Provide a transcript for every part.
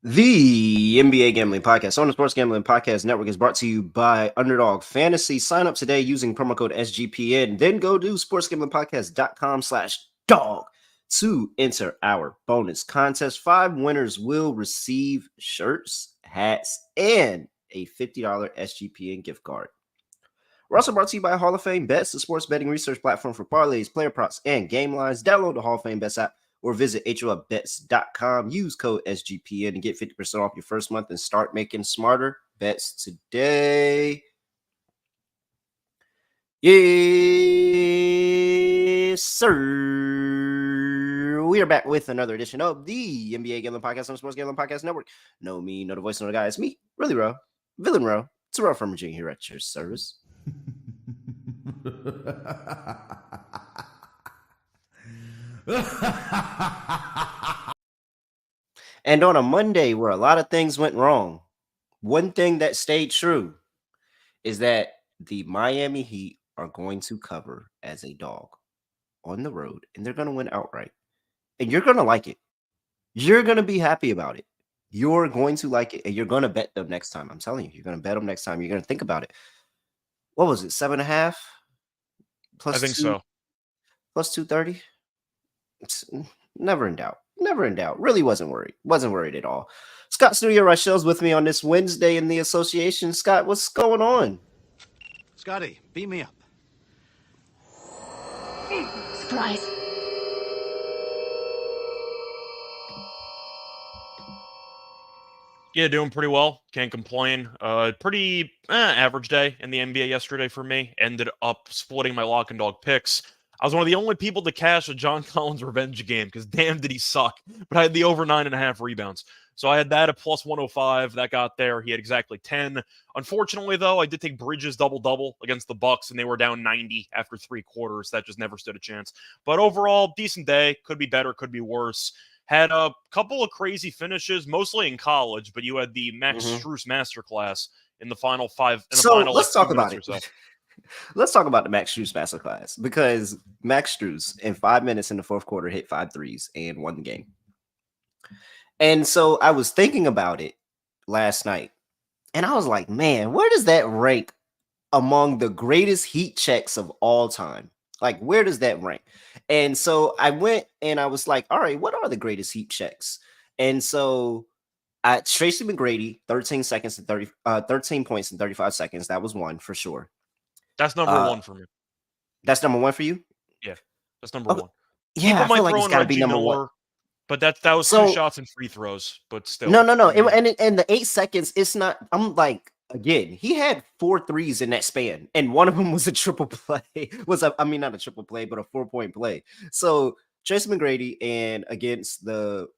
The NBA Gambling Podcast on the Sports Gambling Podcast Network is brought to you by Underdog Fantasy. Sign up today using promo code SGPN. Then go to sportsgamblingpodcast.com/dog to enter our bonus contest. 5 winners will receive shirts, hats, and a $50 SGPN gift card. We're also brought to you by Hall of Fame Bets, the sports betting research platform for parlays, player props, and game lines. Download the Hall of Fame Bets app or visit HOFBets.com. Use code SGPN and get 50% off your first month and start making smarter bets today. Yes, sir. We are back with another edition of the NBA Gambling Podcast on the Sports Gambling Podcast Network. No me, no the voice, no the guy. It's me, Really Row, Villain Row. Terrell from Virginia here at your service. And on a Monday where a lot of things went wrong, one thing that stayed true is that the Miami Heat are going to cover as a dog on the road, and they're going to win outright. And you're going to like it. You're going to be happy about it. You're going to like it, and you're going to bet them next time. I'm telling you, you're going to bet them next time. You're going to think about it. What was it, 7.5? I think so. Plus 230? It's never in doubt. Never in doubt. Really wasn't worried. Wasn't worried at all. Scott Studio Reichel's with me on this Wednesday in the association. Scott, what's going on? Scotty, beat me up. Surprise. Yeah, doing pretty well. Can't complain. Pretty average day in the NBA yesterday for me. Ended up splitting my lock and dog picks. I was one of the only people to cash a John Collins revenge game because damn did he suck. But I had the over 9.5 rebounds. So I had that at plus 105. That got there. He had exactly 10. Unfortunately, though, I did take Bridges double-double against the Bucks, and they were down 90 after 3 quarters. That just never stood a chance. But overall, decent day. Could be better, could be worse. Had a couple of crazy finishes, mostly in college, but you had the Max Strus masterclass in the final 5. Let's talk about it. Let's talk about the Max Strus masterclass because Max Strus in 5 minutes in the fourth quarter hit 5 threes and won the game. And so I was thinking about it last night, and I was like, man, where does that rank among the greatest heat checks of all time? Like, where does that rank? And so I went and I was like, all right, what are the greatest heat checks? And so Tracy McGrady, 13 points in 35 seconds. That was one for sure. That's number one for me. That's number one for you? Yeah, that's number one. Yeah, I feel like it's got to be number one. But that was 2 shots and free throws, but still. No. And the 8 seconds, it's not. I'm like, again, he had 4 threes in that span, and one of them was a triple play. Not a triple play, but a 4-point play. So Tracy McGrady and against the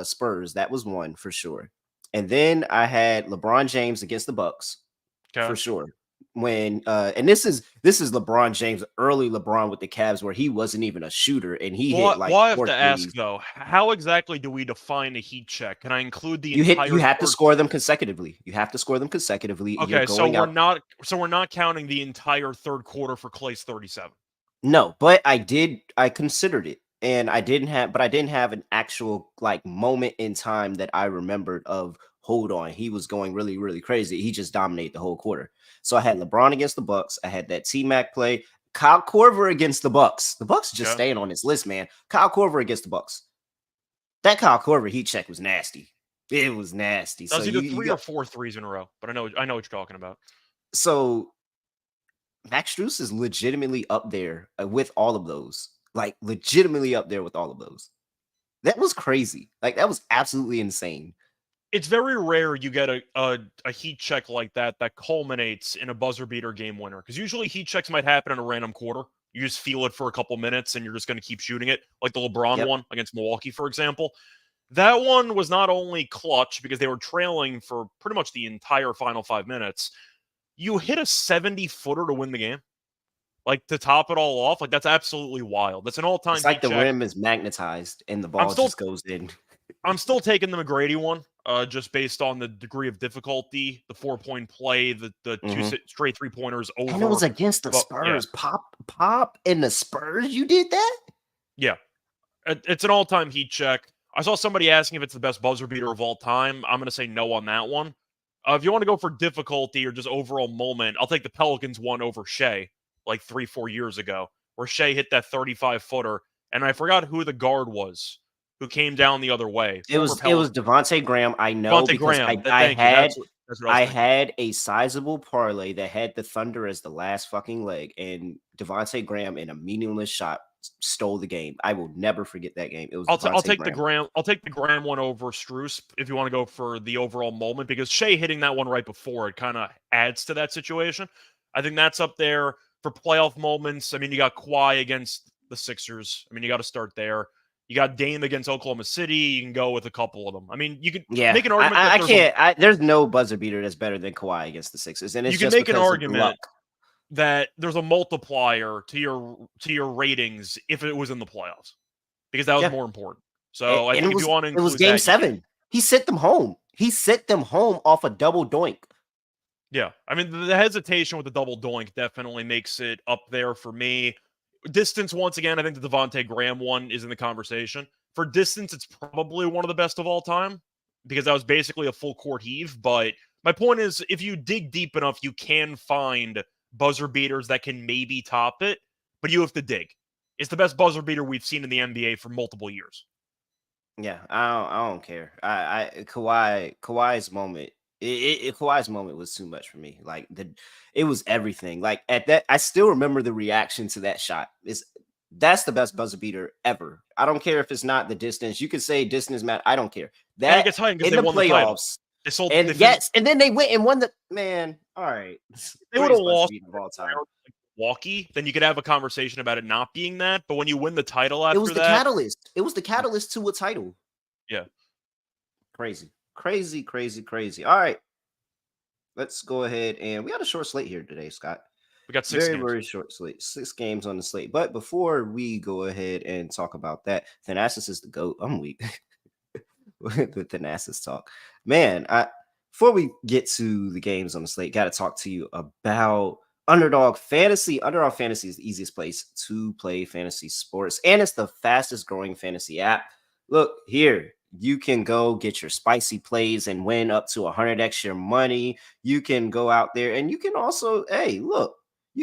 Spurs, that was one for sure. And then I had LeBron James against the Bucks for sure. When and this is LeBron James, early LeBron with the Cavs, where he wasn't even a shooter and he hit like. Well, I have to ask though, how exactly do we define a heat check? Can I include the you have to score them consecutively. You have to score them consecutively. Okay, so we're not counting the entire third quarter for Clay's 37. No, but I considered it, and I didn't have an actual like moment in time that I remembered of. Hold on, he was going really, really crazy. He just dominated the whole quarter. So I had LeBron against the Bucks. I had that T-Mac play. Kyle Korver against the Bucks. The Bucks just staying on this list, man. Kyle Korver against the Bucks. That Kyle Korver heat check was nasty. It was nasty. That was either 3 or 4 threes in a row, but I know what you're talking about. So Max Strus is legitimately up there with all of those. Like legitimately up there with all of those. That was crazy. Like that was absolutely insane. It's very rare you get a heat check like that culminates in a buzzer beater game winner. Because usually heat checks might happen in a random quarter. You just feel it for a couple minutes and you're just going to keep shooting it. Like the LeBron one against Milwaukee, for example. That one was not only clutch because they were trailing for pretty much the entire final 5 minutes. You hit a 70-footer to win the game. Like to top it all off. Like that's absolutely wild. That's an all-time It's like the check. rim is magnetized and the ball just goes in. I'm still taking the McGrady one, just based on the degree of difficulty, the 4-point play, the 2 straight 3-pointers over. And it was against the Spurs. Yeah. Pop in the Spurs. You did that? Yeah. It's an all-time heat check. I saw somebody asking if it's the best buzzer beater of all time. I'm going to say no on that one. If you want to go for difficulty or just overall moment, I'll take the Pelicans one over Shea like 3-4 years ago, where Shea hit that 35-footer, and I forgot who the guard was who came down the other way. It was Devontae Graham. I know Devontae because Graham. I Thank you. had That's what I was I thinking. had a sizable parlay that had the Thunder as the last fucking leg, and Devontae Graham in a meaningless shot stole the game. I will never forget that game. It was I'll Devontae take Graham. I'll take the Graham one over Strus if you want to go for the overall moment, because Shea hitting that one right before it kind of adds to that situation. I think that's up there for playoff moments. I mean, you got Kawhi against the Sixers. I mean, you got to start there. You got Dame against Oklahoma City. You can go with a couple of them. I mean, you can make an argument. I can't. There's no buzzer beater that's better than Kawhi against the Sixers, and it's you can just make an because of argument luck. that there's a multiplier to your ratings if it was in the playoffs, because that was more important. So I think if you want to include it was game 7. He sent them home. He sent them home off a double doink. Yeah, I mean, the hesitation with the double doink definitely makes it up there for me. Distance, once again, I think the Devontae Graham one is in the conversation. For distance, it's probably one of the best of all time, because that was basically a full court heave. But my point is, if you dig deep enough, you can find buzzer beaters that can maybe top it, but you have to dig. It's the best buzzer beater we've seen in the NBA for multiple years. Yeah, I don't care. Kawhi's moment. Kawhi's moment was too much for me. Like it was everything. Like at that, I still remember the reaction to that shot. That's the best buzzer beater ever. I don't care if it's not the distance. You could say distance matter. I don't care. That it gets high because in they the won playoffs. The title. And then they went and won the man. All right, they would have lost of all time. Milwaukee, then you could have a conversation about it not being that. But when you win the title after it was the catalyst. It was the catalyst to a title. Yeah. Crazy. All right. Let's go ahead, and we got a short slate here today, Scott. We got 6 games. Very short slate. 6 games on the slate. But before we go ahead and talk about that, Thanasis is the GOAT. I'm weak. The Thanasis talk. Man, before we get to the games on the slate, got to talk to you about Underdog Fantasy. Underdog Fantasy is the easiest place to play fantasy sports, and it's the fastest growing fantasy app. Look here. You can go get your spicy plays and win up to 100x your money. You can go out there and you can also, you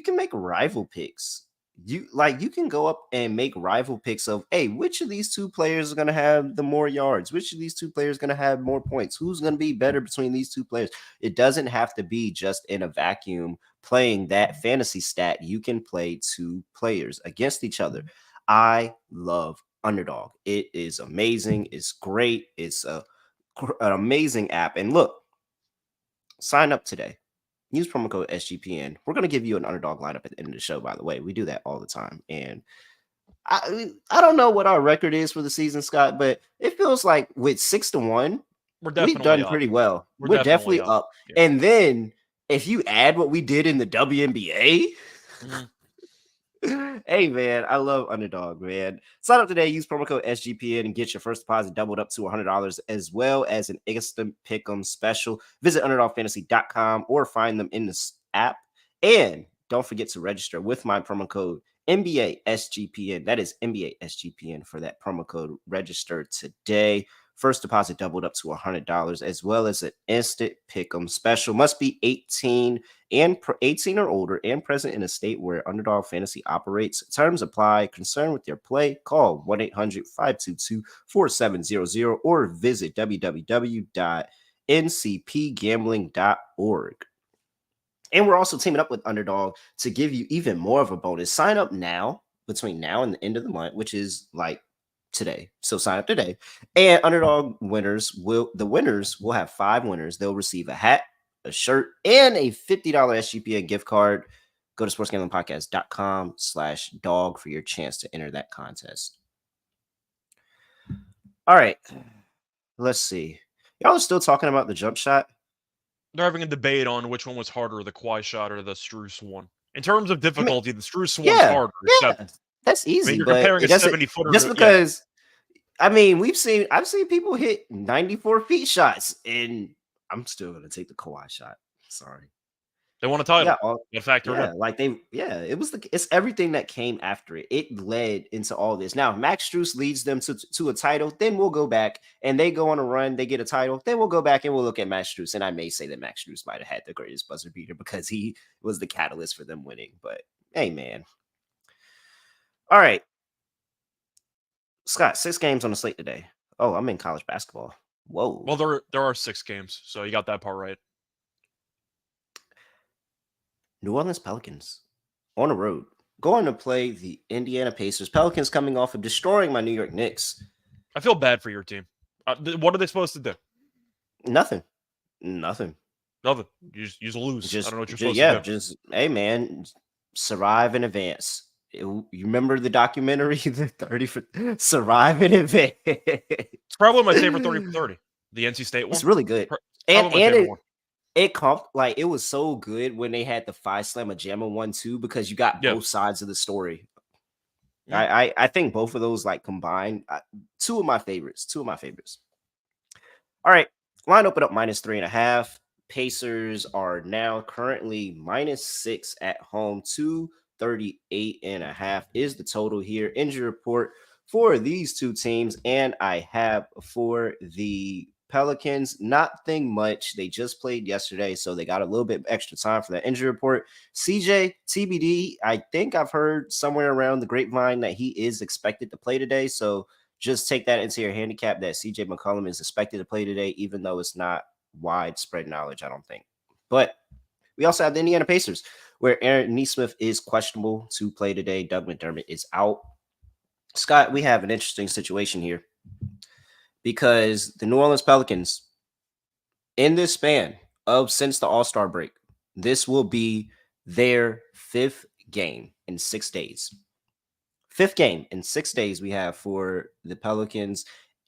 can make rival picks. You can go up and make rival picks of, which of these 2 players are going to have the more yards? Which of these 2 players are going to have more points? Who's going to be better between these 2 players? It doesn't have to be just in a vacuum playing that fantasy stat. You can play 2 players against each other. I love Underdog. It is amazing. It's great. It's an amazing app. And look, sign up today. Use promo code SGPN. We're going to give you an Underdog lineup at the end of the show, by the way. We do that all the time. And I don't know what our record is for the season, Scott, but it feels like with 6-1, we've done pretty well. We're definitely up. Yeah. And then if you add what we did in the WNBA, hey, man, I love Underdog, man. Sign up today, use promo code SGPN, and get your first deposit doubled up to $100, as well as an instant pick'em special. Visit UnderdogFantasy.com or find them in the app. And don't forget to register with my promo code NBA SGPN. That is NBA SGPN for that promo code. Register today. First deposit doubled up to $100, as well as an instant pick'em special. Must be 18 or older and present in a state where Underdog Fantasy operates. Terms apply. Concerned with your play? Call 1-800-522-4700 or visit www.ncpgambling.org. And we're also teaming up with Underdog to give you even more of a bonus. Sign up now, between now and the end of the month, which is like today. So sign up today. And Underdog winners will have 5 winners. They'll receive a hat, a shirt, and a $50 SGPN gift card. Go to sportsgamblingpodcast.com/dog for your chance to enter that contest. All right. Let's see. Y'all are still talking about the jump shot? They're having a debate on which one was harder, the Kawhi shot or the Strus one. In terms of difficulty, the Strus one's harder. Yeah, that's easy. You're but comparing a 70-footer just because. I mean, I've seen people hit 94 feet shots, and I'm still going to take the Kawhi shot. Sorry. They won a title. Yeah, factor it in. like it's everything that came after it. It led into all this. Now, if Max Strus leads them to a title, then we'll go back and they go on a run, they get a title, then we'll go back and we'll look at Max Strus. And I may say that Max Strus might have had the greatest buzzer beater because he was the catalyst for them winning. But hey, man. All right. Scott, 6 games on the slate today. Oh, I'm in college basketball. Whoa. Well, there are 6 games, so you got that part right. New Orleans Pelicans on the road going to play the Indiana Pacers. Pelicans coming off of destroying my New York Knicks. I feel bad for your team. What are they supposed to do? Nothing. You just lose. I don't know what you're supposed to do. Hey, man, survive in advance. You remember the documentary, the 30 for Survive in Advance? It's probably my favorite 30 for 30. The NC State one. It's really good. It was so good when they had the 5 Slamma Jamma 1-2 because you got both sides of the story. Yeah. I think both of those like combined, two of my favorites. All right, line open up -3.5. Pacers are now currently -6 at home. 238.5 is the total here. Injury report for these two teams, and I have for the Pelicans, nothing much. They just played yesterday, so they got a little bit extra time for that injury report. CJ, TBD, I think I've heard somewhere around the grapevine that he is expected to play today, so just take that into your handicap that CJ McCollum is expected to play today, even though it's not widespread knowledge, I don't think. But we also have the Indiana Pacers, where Aaron Nesmith is questionable to play today. Doug McDermott is out. Scott, we have an interesting situation here, because the New Orleans Pelicans, in this span of since the All-Star break, this will be their 5th game in 6 days. 5th game in 6 days we have for the Pelicans,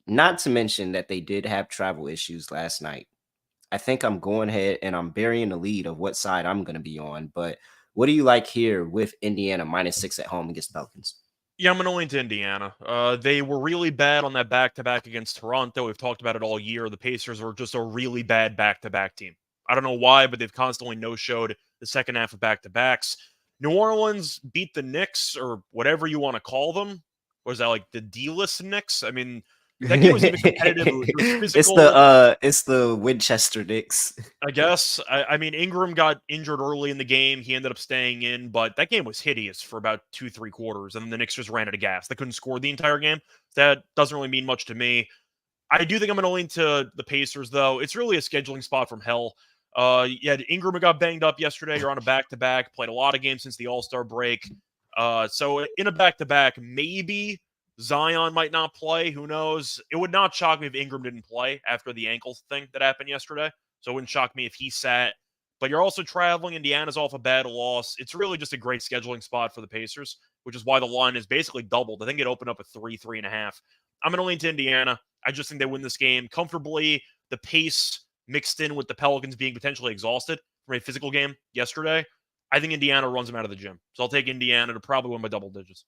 not to mention that they did have travel issues last night. I think I'm going ahead and I'm burying the lead of what side I'm going to be on, but what do you like here with Indiana -6 at home against the Pelicans? Yeah, I'm going to lean to Indiana. They were really bad on that back-to-back against Toronto. We've talked about it all year. The Pacers are just a really bad back-to-back team. I don't know why, but they've constantly no-showed the second half of back-to-backs. New Orleans beat the Knicks, or whatever you want to call them. Was that like the D-list Knicks? I mean, that game was even competitive. It was physical. It's the Winchester Knicks. I guess. I mean, Ingram got injured early in the game. He ended up staying in, but that game was hideous for about 2-3 quarters, and then the Knicks just ran out of gas. They couldn't score the entire game. That doesn't really mean much to me. I do think I'm going to lean to the Pacers, though. It's really a scheduling spot from hell. Ingram got banged up yesterday. You're on a back-to-back. Played a lot of games since the All-Star break. So in a back-to-back, maybe Zion might not play. Who knows? It would not shock me if Ingram didn't play after the ankle thing that happened yesterday. So it wouldn't shock me if he sat. But you're also traveling. Indiana's off a bad loss. It's really just a great scheduling spot for the Pacers, which is why the line is basically doubled. I think it opened up at 3.5. I'm going to lean to Indiana. I just think they win this game comfortably. The pace mixed in with the Pelicans being potentially exhausted from a physical game yesterday, I think Indiana runs them out of the gym. So I'll take Indiana to probably win by double digits.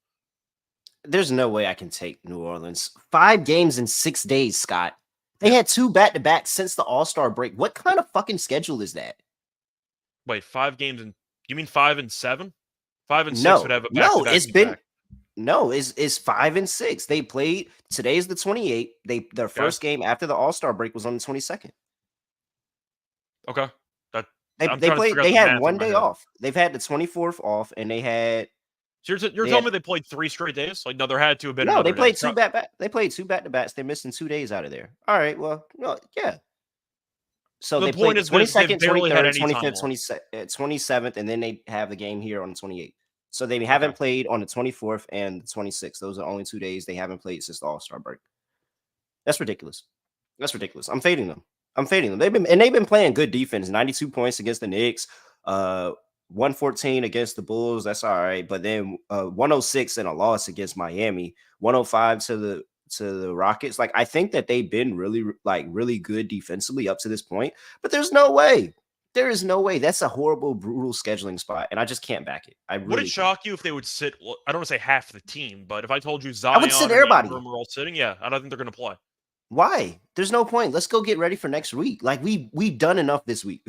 There's no way I can take New Orleans. 5 games in 6 days, Scott. They had 2 back-to-backs since the All-Star break. What kind of fucking schedule is that? Wait, 5 games and you mean 5 and 7? 5 and 6 would have a back-to-back. No, it's been it's 5 and 6. They played. Today's the 28th. Their first game after the All-Star break was on the 22nd. Okay. They had 1 day off. They've had the 24th off, and they had. So you're telling me they played 3 straight days? Like, no, there had to have been. No, they played 2 back. They played 2 back-to-backs. They're missing 2 days out of there. All right, well, yeah. So the they played the 22nd, 23rd, 25th, 27th, and then they have the game here on the 28th. So they haven't played on the 24th and the 26th. Those are only 2 days they haven't played since the All-Star break. That's ridiculous. I'm fading them. They've been playing good defense. 92 points against the Knicks. 114 against the Bulls. That's all right. But then 106 in a loss against Miami. 105 to the Rockets. Like, I think that they've been really good defensively up to this point. But there's no way. There is no way. That's a horrible, brutal scheduling spot, and I just can't back it. Would it shock you if they would sit? I don't want to say half the team, but if I told you Zion, I would sit everybody. Ingram are all sitting, yeah, I don't think they're going to play. Why? There's no point. Let's go get ready for next week. Like we've done enough this week.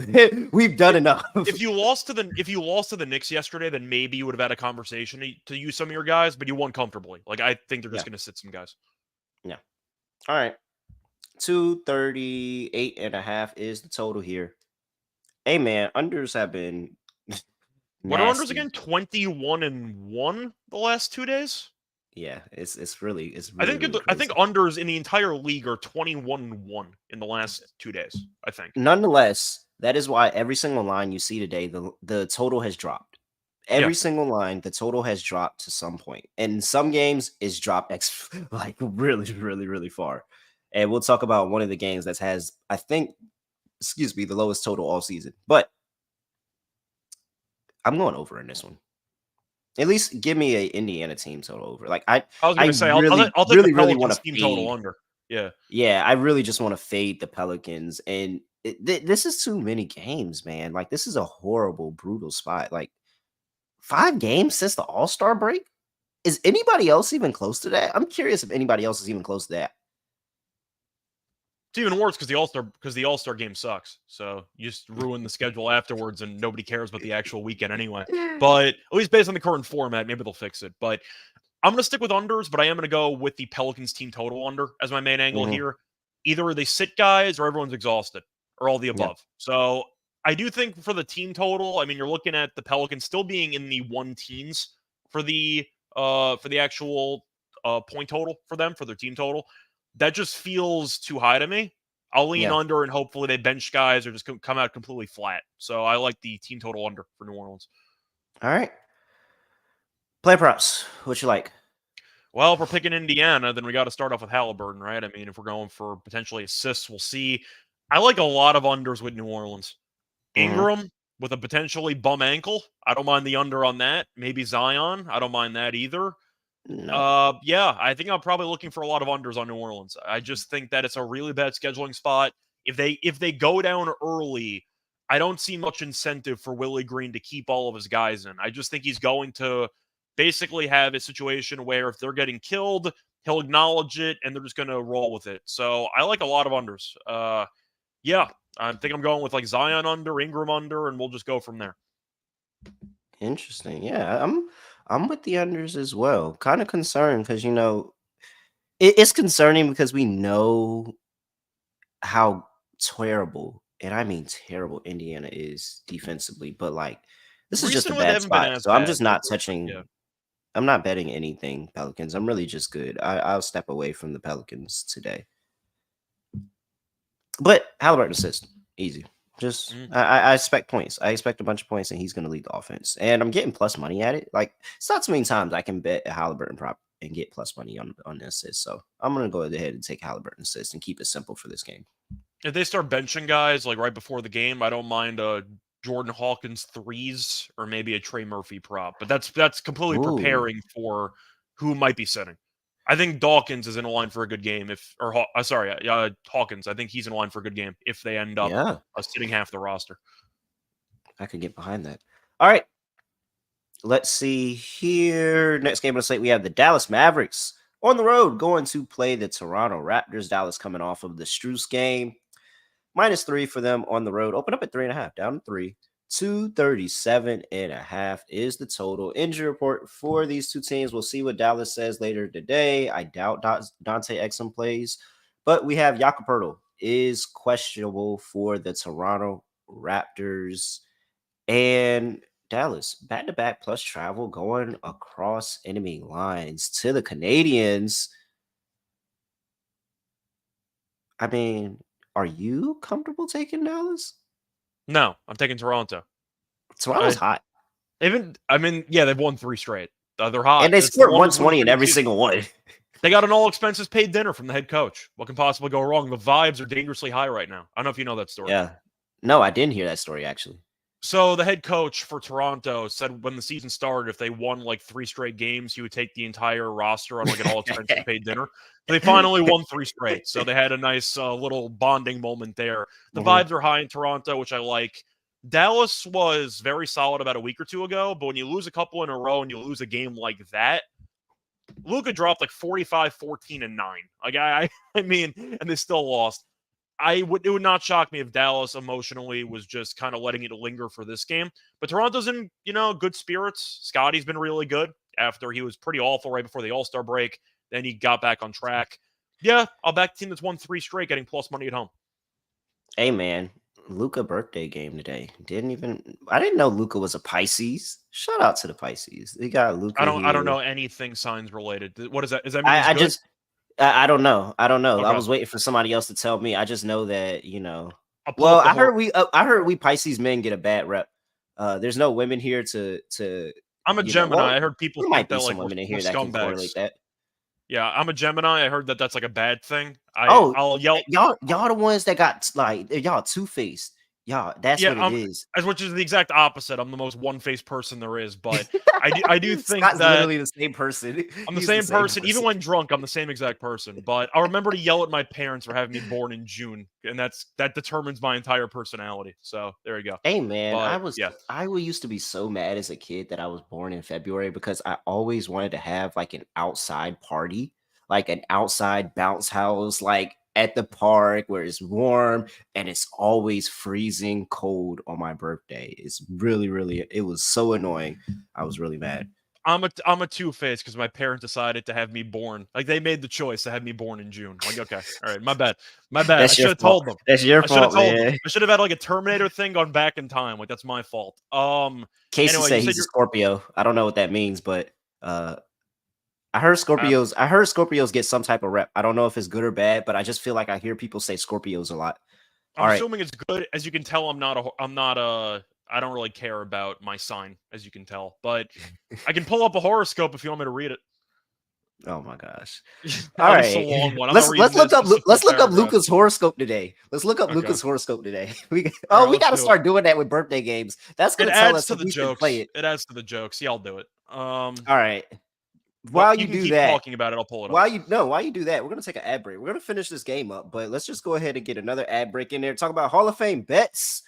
We've done enough. If you lost to the Knicks yesterday, then maybe you would have had a conversation to use some of your guys, but you won comfortably. Like I think they're just going to sit some guys. Yeah. All right. 238.5 is the total here. Hey man, unders have been What are unders nasty. again? 21-1 the last 2 days. Yeah, it's really I think really I think unders in the entire league are 21-1 in the last 2 days. I think. Nonetheless, that is why every single line you see today, the total has dropped. Every single line, the total has dropped to some point. And in some games, it's dropped like really, really, really far. And we'll talk about one of the games that has, I think, the lowest total all season. But I'm going over in this one. At least give me a Indiana team total over. Like I was going to say, really, I'll take really, the really want to team total under. Yeah, yeah. I really just want to fade the Pelicans, and this is too many games, man. Like this is a horrible, brutal spot. Like 5 games since the All-Star break. Is anybody else even close to that? I'm curious if anybody else is even close to that. It's even worse because the All-Star game sucks. So you just ruin the schedule afterwards, and nobody cares about the actual weekend anyway. But at least based on the current format, maybe they'll fix it. But I'm going to stick with unders, but I am going to go with the Pelicans team total under as my main angle here. Either they sit guys or everyone's exhausted, or all the above. Yeah. So I do think for the team total, I mean, you're looking at the Pelicans still being in the 1-teens for the actual point total for them, for their team total. That just feels too high to me. I'll lean under, and hopefully they bench guys or just come out completely flat. So I like the team total under for New Orleans. All right. Play props. What you like? Well, if we're picking Indiana, then we got to start off with Halliburton, right? I mean, if we're going for potentially assists, we'll see. I like a lot of unders with New Orleans. Ingram with a potentially bum ankle. I don't mind the under on that. Maybe Zion. I don't mind that either. No. Yeah, I think I'm probably looking for a lot of unders on New Orleans. I just think that it's a really bad scheduling spot. If they go down early, I don't see much incentive for Willie Green to keep all of his guys in. I just think he's going to basically have a situation where if they're getting killed, he'll acknowledge it and they're just going to roll with it. So I like a lot of unders. Yeah, I think I'm going with like Zion under, Ingram under, and we'll just go from there. Interesting. Yeah, I'm with the unders as well. Kind of concerned because, it's concerning because we know how terrible, and I mean terrible, Indiana is defensively. But, like, this is just a bad spot. So I'm just not touching. Yeah. I'm not betting anything Pelicans. I'm really just good. I'll step away from the Pelicans today. But Halliburton assist. Easy. Just I expect points. I expect a bunch of points, and he's going to lead the offense. And I'm getting plus money at it. Like, it's not too many times I can bet a Halliburton prop and get plus money on the assist. So I'm going to go ahead and take Halliburton assist and keep it simple for this game. If they start benching guys like right before the game, I don't mind Jordan Hawkins threes or maybe a Trey Murphy prop. But that's completely preparing for who might be sitting. I think Dawkins is in line for a good game Hawkins. I think he's in line for a good game if they end up sitting half the roster. I could get behind that. All right. Let's see here. Next game on the slate, we have the Dallas Mavericks on the road going to play the Toronto Raptors. Dallas coming off of the Strus game. -3 for them on the road. Open up at 3.5, down to 3. 237.5 is the total. Injury report for these two teams. We'll see what Dallas says later today. I doubt Dante Exum plays, but we have Jakob Poeltl is questionable for the Toronto Raptors, and Dallas back-to-back plus travel going across enemy lines to the Canadians. I mean, are you comfortable taking Dallas? No, I'm taking Toronto. Toronto's hot. They've won 3 straight. They're hot. And they scored 120 in every single one. They got an all-expenses paid dinner from the head coach. What can possibly go wrong? The vibes are dangerously high right now. I don't know if you know that story. Yeah. No, I didn't hear that story, actually. So the head coach for Toronto said when the season started, if they won like 3 straight games, he would take the entire roster on like an all-expenses paid dinner. They finally won 3 straight. So they had a nice little bonding moment there. The vibes are high in Toronto, which I like. Dallas was very solid about a week or two ago, but when you lose a couple in a row and you lose a game like that, Luka dropped like 45, 14, and 9. Like I mean, and they still lost. It would not shock me if Dallas emotionally was just kind of letting it linger for this game. But Toronto's in, good spirits. Scotty's been really good after he was pretty awful right before the All-Star break. Then he got back on track. Yeah, I'll back the team that's won 3 straight, getting plus money at home. Hey man, Luka birthday game today. I didn't know Luka was a Pisces. Shout out to the Pisces. They got Luka. I don't know anything signs related. What is that? Does that mean I don't know. Okay. I was waiting for somebody else to tell me. I just know that, Well, I heard we Pisces men get a bad rep. There's no women here to I'm a Gemini. I heard people think that some women in here that can correlate that. Yeah, I'm a Gemini. I heard that that's like a bad thing. I'll yell. Y'all the ones that got y'all two-faced. Y'all, that's what it is. Which is the exact opposite. I'm the most one-faced person there is, but I do think Scott's that literally the same person. I'm the same person. Even when drunk, I'm the same exact person. But I'll remember to yell at my parents for having me born in June, and that determines my entire personality. So there you go. Hey man, I used to be so mad as a kid that I was born in February because I always wanted to have like an outside party, like an outside bounce house, like at the park where it's warm and it's always freezing cold on my birthday. It's really, really, it was so annoying. I was really mad. I'm a two-faced because my parents decided to have me born. Like they made the choice to have me born in June. Like, okay, all right, my bad. I should have told them. That's your fault, man. I should have had like a Terminator thing gone back in time. Like that's my fault. Casey said he's a Scorpio. I don't know what that means, but I heard Scorpios get some type of rep. I don't know if it's good or bad, but I just feel like I hear people say Scorpios a lot. I'm assuming it's good. As you can tell, I don't really care about my sign, as you can tell. But I can pull up a horoscope if you want me to read it. Oh my gosh! All right, a long one. Let's look up Luka's horoscope today. Let's look up Luka's horoscope today. We got to start doing that with birthday games. That's going to tell us to the jokes. Play it. It adds to the jokes. Yeah, I'll do it. All right. While you do that, talking about it, I'll pull it up. While you do that, we're going to take an ad break. We're going to finish this game up, but let's just go ahead and get another ad break in there. Talk about Hall of Fame bets.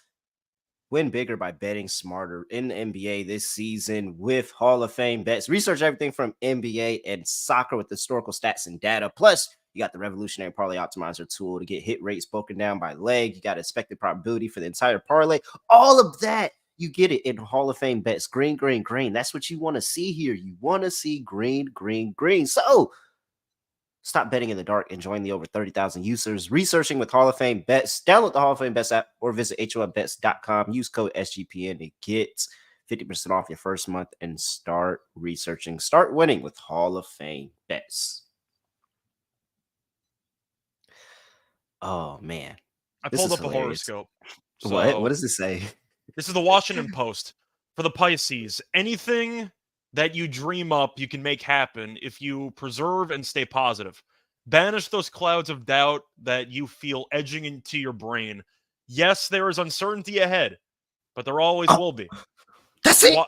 Win bigger by betting smarter in the NBA this season with Hall of Fame bets. Research everything from NBA and soccer with historical stats and data. Plus, you got the revolutionary parlay optimizer tool to get hit rates broken down by leg. You got expected probability for the entire parlay. All of that. You get it in Hall of Fame bets. Green, green, green. That's what you want to see here. You want to see green, green, green. So stop betting in the dark and join the over 30,000 users researching with Hall of Fame bets. Download the Hall of Fame bets app or visit HOFBets.com. Use code SGPN to get 50% off your first month and start researching. Start winning with Hall of Fame bets. Oh, man. I pulled up a horoscope. So, what does it say? This is the Washington Post for the Pisces. Anything that you dream up, you can make happen if you preserve and stay positive. Banish those clouds of doubt that you feel edging into your brain. Yes, there is uncertainty ahead, but there always will be. That's it.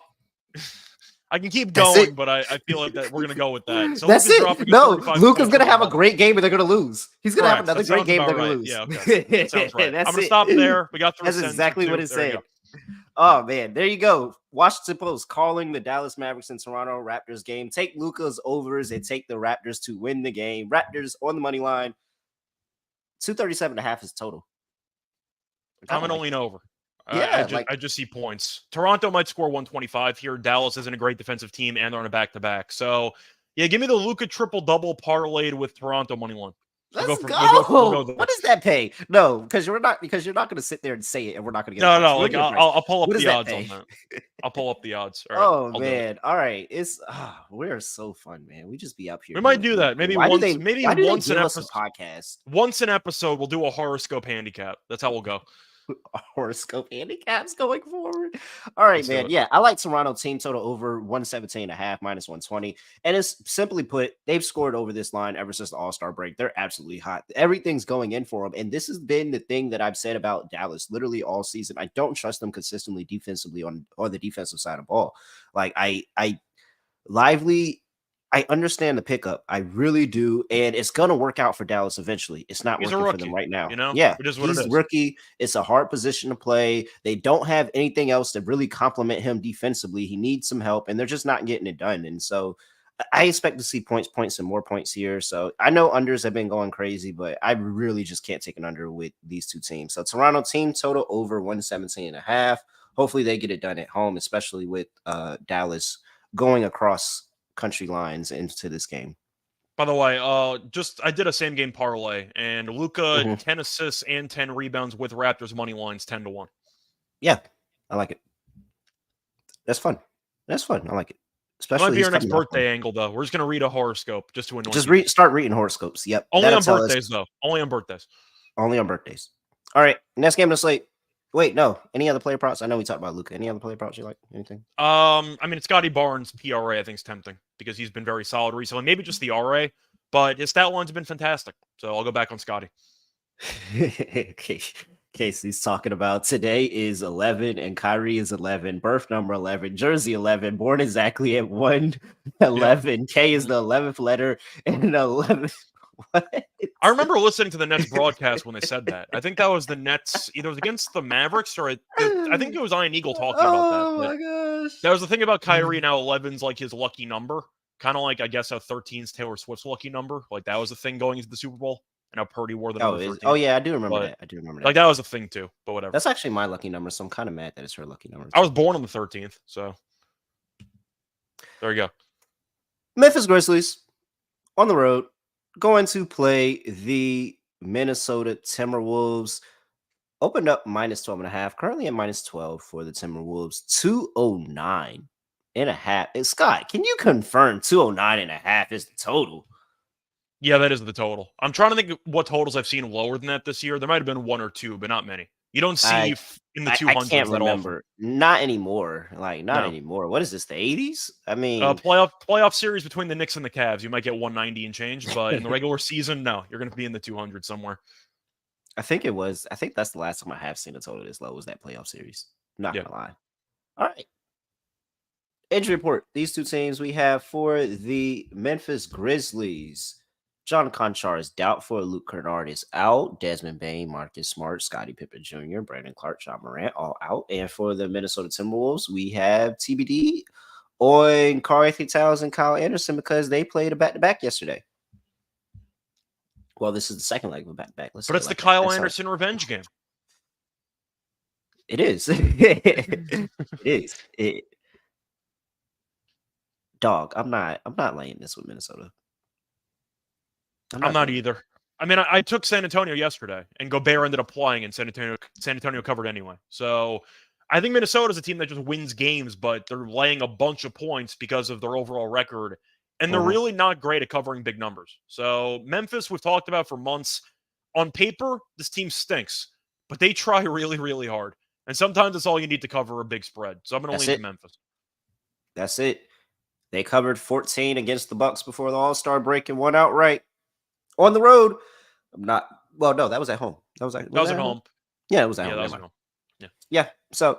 I can keep going, but I feel like that we're going to go with that. So that's it. No, Luka's going to have a great game and they're going to lose. He's going to have another great game and they're going to lose. Yeah, okay. That sounds right. I'm going to stop there. We got through. That's exactly what it's saying. Oh, man. There you go. Washington Post calling the Dallas Mavericks and Toronto Raptors game. Take Luka's overs and take the Raptors to win the game. Raptors on the money line. 237.5 is total. I'm going to lean over. Yeah, I just see points. Toronto might score 125 here. Dallas isn't a great defensive team, and they're on a back-to-back. So, yeah, give me the Luka triple-double parlayed with Toronto money line. Let's go. What does that pay? No, because you're not going to sit there and say it, and we're not going to get. No. Like I'll pull up the odds on that. I'll pull up the odds. All right, oh man! All right, it's we're so fun, man. We just be up here. We might do that. Maybe once an episode. Podcast. Once an episode, we'll do a horoscope handicap. That's how we'll go. Horoscope handicaps going forward. All right, man. Yeah, I like Toronto team total over 117.5 minus 120. And it's simply put, they've scored over this line ever since the All-Star break. They're absolutely hot. Everything's going in for them. And this has been the thing that I've said about Dallas literally all season. I don't trust them consistently defensively on the defensive side of the ball. Like I understand the pickup. I really do. And it's going to work out for Dallas eventually. It's not working for them right now. Yeah, he's a rookie. It's a hard position to play. They don't have anything else to really complement him defensively. He needs some help, and they're just not getting it done. And so I expect to see points, and more points here. So I know unders have been going crazy, but I really just can't take an under with these two teams. So Toronto team total over 117.5. Hopefully they get it done at home, especially with Dallas going across country lines into this game. By the way, I did a same game parlay, and Luka 10 assists and 10 rebounds with Raptors money lines 10-1. Yeah, I like it. That's fun. That's fun. I like it. That might Especially be he's our next coming off one. birthday angle, though. We're just gonna read a horoscope just to annoy Just people. start reading horoscopes. Yep. Only That'll on tell us- birthdays, though. Only on birthdays. Only on birthdays. All right. Next game of the slate. Wait, no. Any other player props? I know we talked about Luka. Any other player props you like? Anything? I mean, Scotty Barnes' PRA I think is tempting because he's been very solid recently. Maybe just the RA, but his stat lines have been fantastic. So I'll go back on Scotty. Okay. Casey's talking about today is 11 and Kyrie is 11, birth number 11, jersey 11, born exactly at 1:11. K is the 11th letter and 11. What? I remember listening to the Nets broadcast when they said that. I think that was the Nets, either it was against the Mavericks or I think it was Ian Eagle talking about that. Oh my gosh. That was the thing about Kyrie. Now 11's like his lucky number, kind of like I guess how 13's Taylor Swift's lucky number. Like that was the thing going into the Super Bowl. And how Purdy wore the number 13. Oh yeah, I do remember that. I do remember that. Like that was a thing too, but whatever. That's actually my lucky number, so I'm kind of mad that it's her lucky number. I was born on the 13th, so there you go. Memphis Grizzlies on the road going to play the Minnesota Timberwolves. Opened up -12.5, currently at -12 for the Timberwolves. 209.5. Scott, can you confirm 209.5 is the total? Yeah, that is the total. I'm trying to think of what totals I've seen lower than that this year. There might have been one or two, but not many. You don't see in the 200s. I can't remember. Often. Not anymore. Not anymore. What is this? The 80s? I mean, playoff series between the Knicks and the Cavs, you might get 190 and change, but in the regular season, no, you're going to be in the 200 somewhere. I think that's the last time I have seen a total this low was that playoff series. Not gonna lie. All right. Injury report. These two teams we have for the Memphis Grizzlies. John Conchar is doubtful. Luke Kennard is out. Desmond Bane, Marcus Smart, Scottie Pippen Jr., Brandon Clark, John Morant, all out. And for the Minnesota Timberwolves, we have TBD on Karl-Anthony Towns and Kyle Anderson because they played a back-to-back yesterday. Well, this is the second leg of a back-to-back. But it's the Kyle Anderson revenge game. It is. It is. Dog, I'm not laying this with Minnesota. I'm not either. I mean, I took San Antonio yesterday, and Gobert ended up playing, and San Antonio covered anyway. So I think Minnesota's a team that just wins games, but they're laying a bunch of points because of their overall record, and they're really not great at covering big numbers. So Memphis, we've talked about for months. On paper, this team stinks, but they try really, really hard. And sometimes it's all you need to cover a big spread. So I'm going to lean to Memphis. That's it. They covered 14 against the Bucks before the All-Star break and won outright. On the road, no, that was at home. That was at home. Yeah, it was at home. That was at home. Yeah. So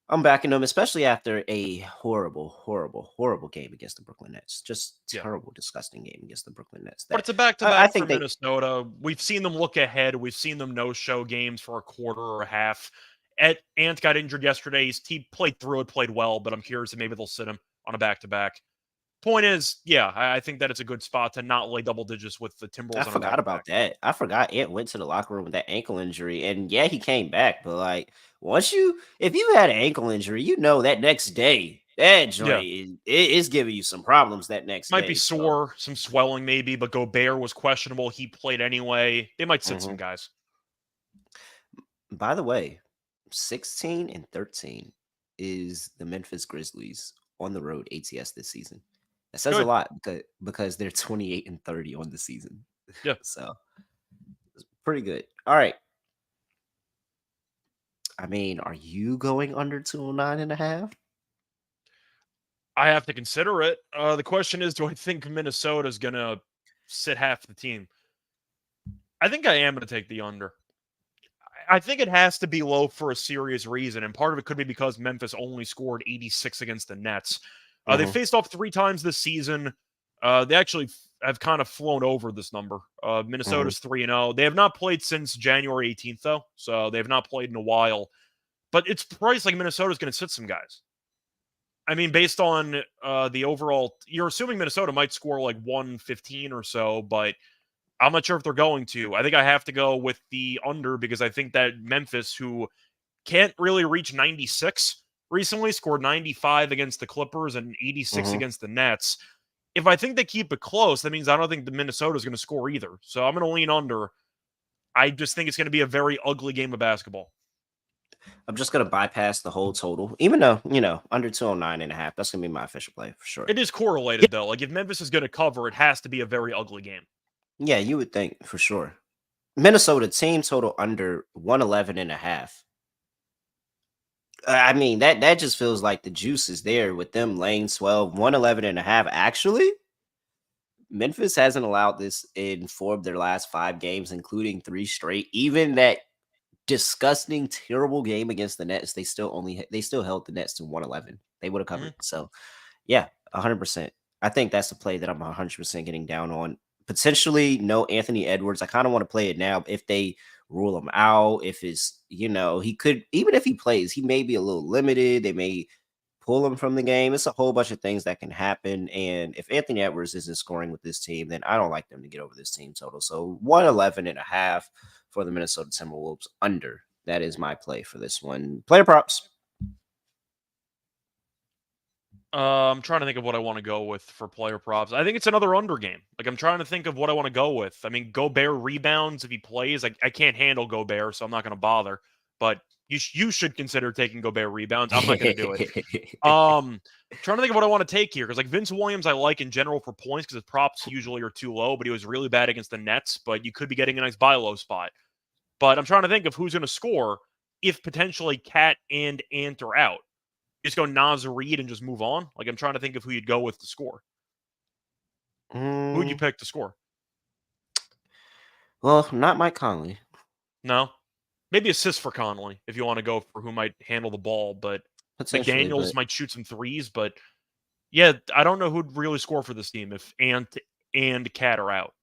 I'm backing them, especially after a horrible game against the Brooklyn Nets. Just terrible, disgusting game against the Brooklyn Nets. But it's a back-to-back for Minnesota. We've seen them look ahead. We've seen them no-show games for a quarter or a half. Ant got injured yesterday. He played through it, played well, but I'm curious if maybe they'll sit him on a back-to-back. Point is, I think that it's a good spot to not lay double digits with the Timberwolves. I forgot about that. I forgot Ant went to the locker room with that ankle injury, and he came back. But like, if you had an ankle injury, that next day that joint is giving you some problems. That next might be sore, some swelling maybe. But Gobert was questionable. He played anyway. They might sit some guys. By the way, 16-13 is the Memphis Grizzlies on the road ATS this season. That says a lot because they're 28-30 on the season. Yeah. So it's pretty good. All right. I mean, are you going under 209.5? I have to consider it. The question is, do I think Minnesota is going to sit half the team? I think I am going to take the under. I think it has to be low for a serious reason, and part of it could be because Memphis only scored 86 against the Nets. They faced off 3 times this season. They actually have kind of flown over this number. Minnesota's 3-0. They have not played since January 18th, though, so they have not played in a while. But it's priced like Minnesota's going to sit some guys. I mean, based on the overall, you're assuming Minnesota might score like 115 or so, but I'm not sure if they're going to. I think I have to go with the under because I think that Memphis, who can't really reach 96 recently, scored 95 against the Clippers and 86 against the Nets. If I think they keep it close, that means I don't think the Minnesota is going to score either. So I'm going to lean under. I just think it's going to be a very ugly game of basketball. I'm just going to bypass the whole total, even though, under 209.5. That's going to be my official play for sure. It is correlated, though. Like, if Memphis is going to cover, it has to be a very ugly game. Yeah, you would think for sure. Minnesota team total under 111.5. I mean, that just feels like the juice is there with them laying 12, 111.5. Actually, Memphis hasn't allowed this in 4 of their last 5 games, including 3 straight. Even that disgusting, terrible game against the Nets, they still held the Nets to 111. They would have covered. So, yeah, 100%. I think that's the play that I'm 100% getting down on. Potentially no Anthony Edwards. I kind of want to play it now. If they rule him out, if it's, he could, even if he plays, he may be a little limited. They may pull him from the game. It's a whole bunch of things that can happen. And if Anthony Edwards isn't scoring with this team, then I don't like them to get over this team total. So 111.5 for the Minnesota Timberwolves under. That is my play for this one. Player props. I'm trying to think of what I want to go with for player props. I think it's another under game. Like, I'm trying to think of what I want to go with. I mean, Gobert rebounds if he plays. I can't handle Gobert, so I'm not going to bother. But you should consider taking Gobert rebounds. I'm not going to do it. Trying to think of what I want to take here, because like Vince Williams, I like in general for points because his props usually are too low, but he was really bad against the Nets. But you could be getting a nice buy low spot. But I'm trying to think of who's going to score if potentially Cat and Ant are out. Just go Naz Reid and just move on? Like, I'm trying to think of who you'd go with to score. Who would you pick to score? Well, not Mike Conley. No? Maybe assist for Conley if you want to go for who might handle the ball, but McDaniels might shoot some threes, but yeah, I don't know who'd really score for this team if Ant and Cat are out.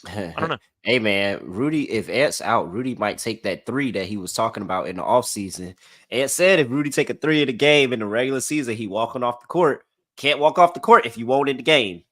I don't know. Hey, man, Rudy, if Ant's out, Rudy might take that 3 that he was talking about in the offseason. Ant said if Rudy take a 3 in the game in the regular season, he walking off the court. Can't walk off the court if you won't in the game.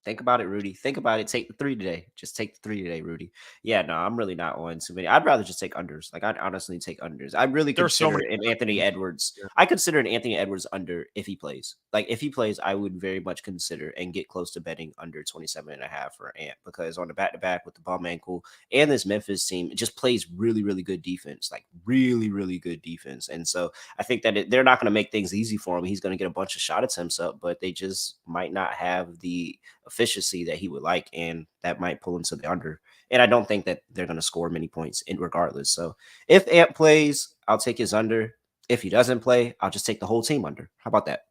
Think about it, Rudy. Think about it. Take the 3 today. Just take the 3 today, Rudy. Yeah, no, I'm really not on too many. I'd rather just take unders. Like, I'd honestly take unders. I really consider an Anthony Edwards. Yeah. I consider an Anthony Edwards under if he plays. Like, if he plays, I would very much consider and get close to betting under 27.5 for Ant, because on the back-to-back with the bum ankle and this Memphis team, it just plays really, really good defense. Like, really, really good defense. And so I think that they're not going to make things easy for him. He's going to get a bunch of shot attempts up, but they just might not have the efficiency that he would like, and that might pull him to the under. And I don't think that they're going to score many points in regardless. So if Ant plays, I'll take his under. If he doesn't play, I'll just take the whole team under. How about that?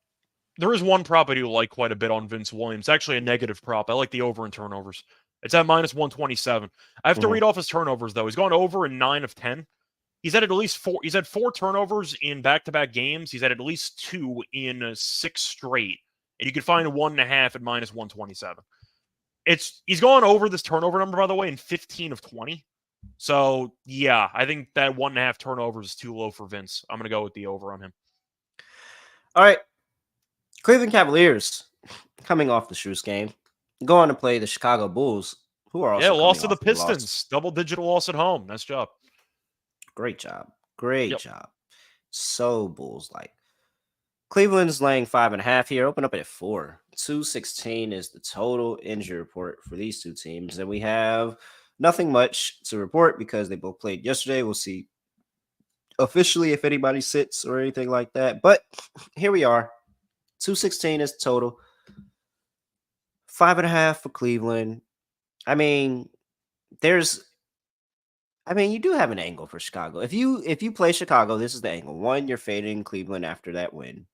There is one prop I do like quite a bit on Vince Williams. Actually, a negative prop. I like the over in turnovers. It's at minus 127. I have to read off his turnovers, though. He's gone over in 9 of 10. He's had at least 4. He's had 4 turnovers in back-to-back games. He's had at least 2 in 6 straight. And you can find 1.5 at minus 127. He's gone over this turnover number, by the way, in 15 of 20. So, yeah, I think that 1.5 turnovers is too low for Vince. I'm going to go with the over on him. All right. Cleveland Cavaliers, coming off the Shoes game, going to play the Chicago Bulls, who are also lost to the Pistons. Double-digit loss at home. Nice job. Great job. Great job. So Bulls-like. Cleveland's laying 5.5 here. Open up at 4. 216 is the total injury report for these two teams. And we have nothing much to report because they both played yesterday. We'll see officially if anybody sits or anything like that. But here we are. 216 is the total. 5.5 for Cleveland. I mean, you do have an angle for Chicago. If you play Chicago, this is the angle. 1, you're fading Cleveland after that win.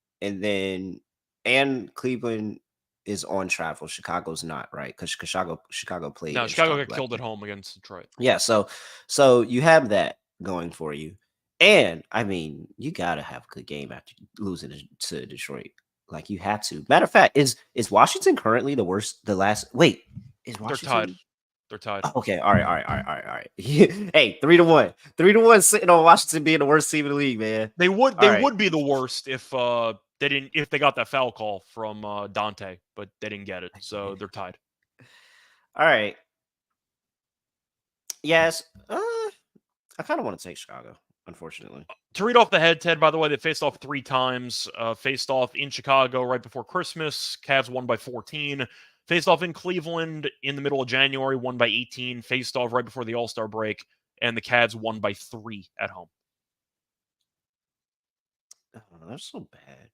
And Cleveland is on travel. Chicago's not, right? Because Chicago played. No, Chicago got killed at home against Detroit. Yeah, so you have that going for you. And I mean, you gotta have a good game after losing to Detroit. Like, you have to. Matter of fact, is Washington currently the worst? Is Washington? They're tied. Okay, all right. Hey, 3-1. 3-1 sitting on Washington being the worst team in the league, man. They would be the worst if they got that foul call from Dante, but they didn't get it, so they're tied. All right. Yes. I kind of want to take Chicago, unfortunately. To read off the head, Ted, by the way, they faced off 3 times. Faced off in Chicago right before Christmas. Cavs won by 14. Faced off in Cleveland in the middle of January, won by 18. Faced off right before the All-Star break, and the Cavs won by 3 at home. Oh, that's so bad.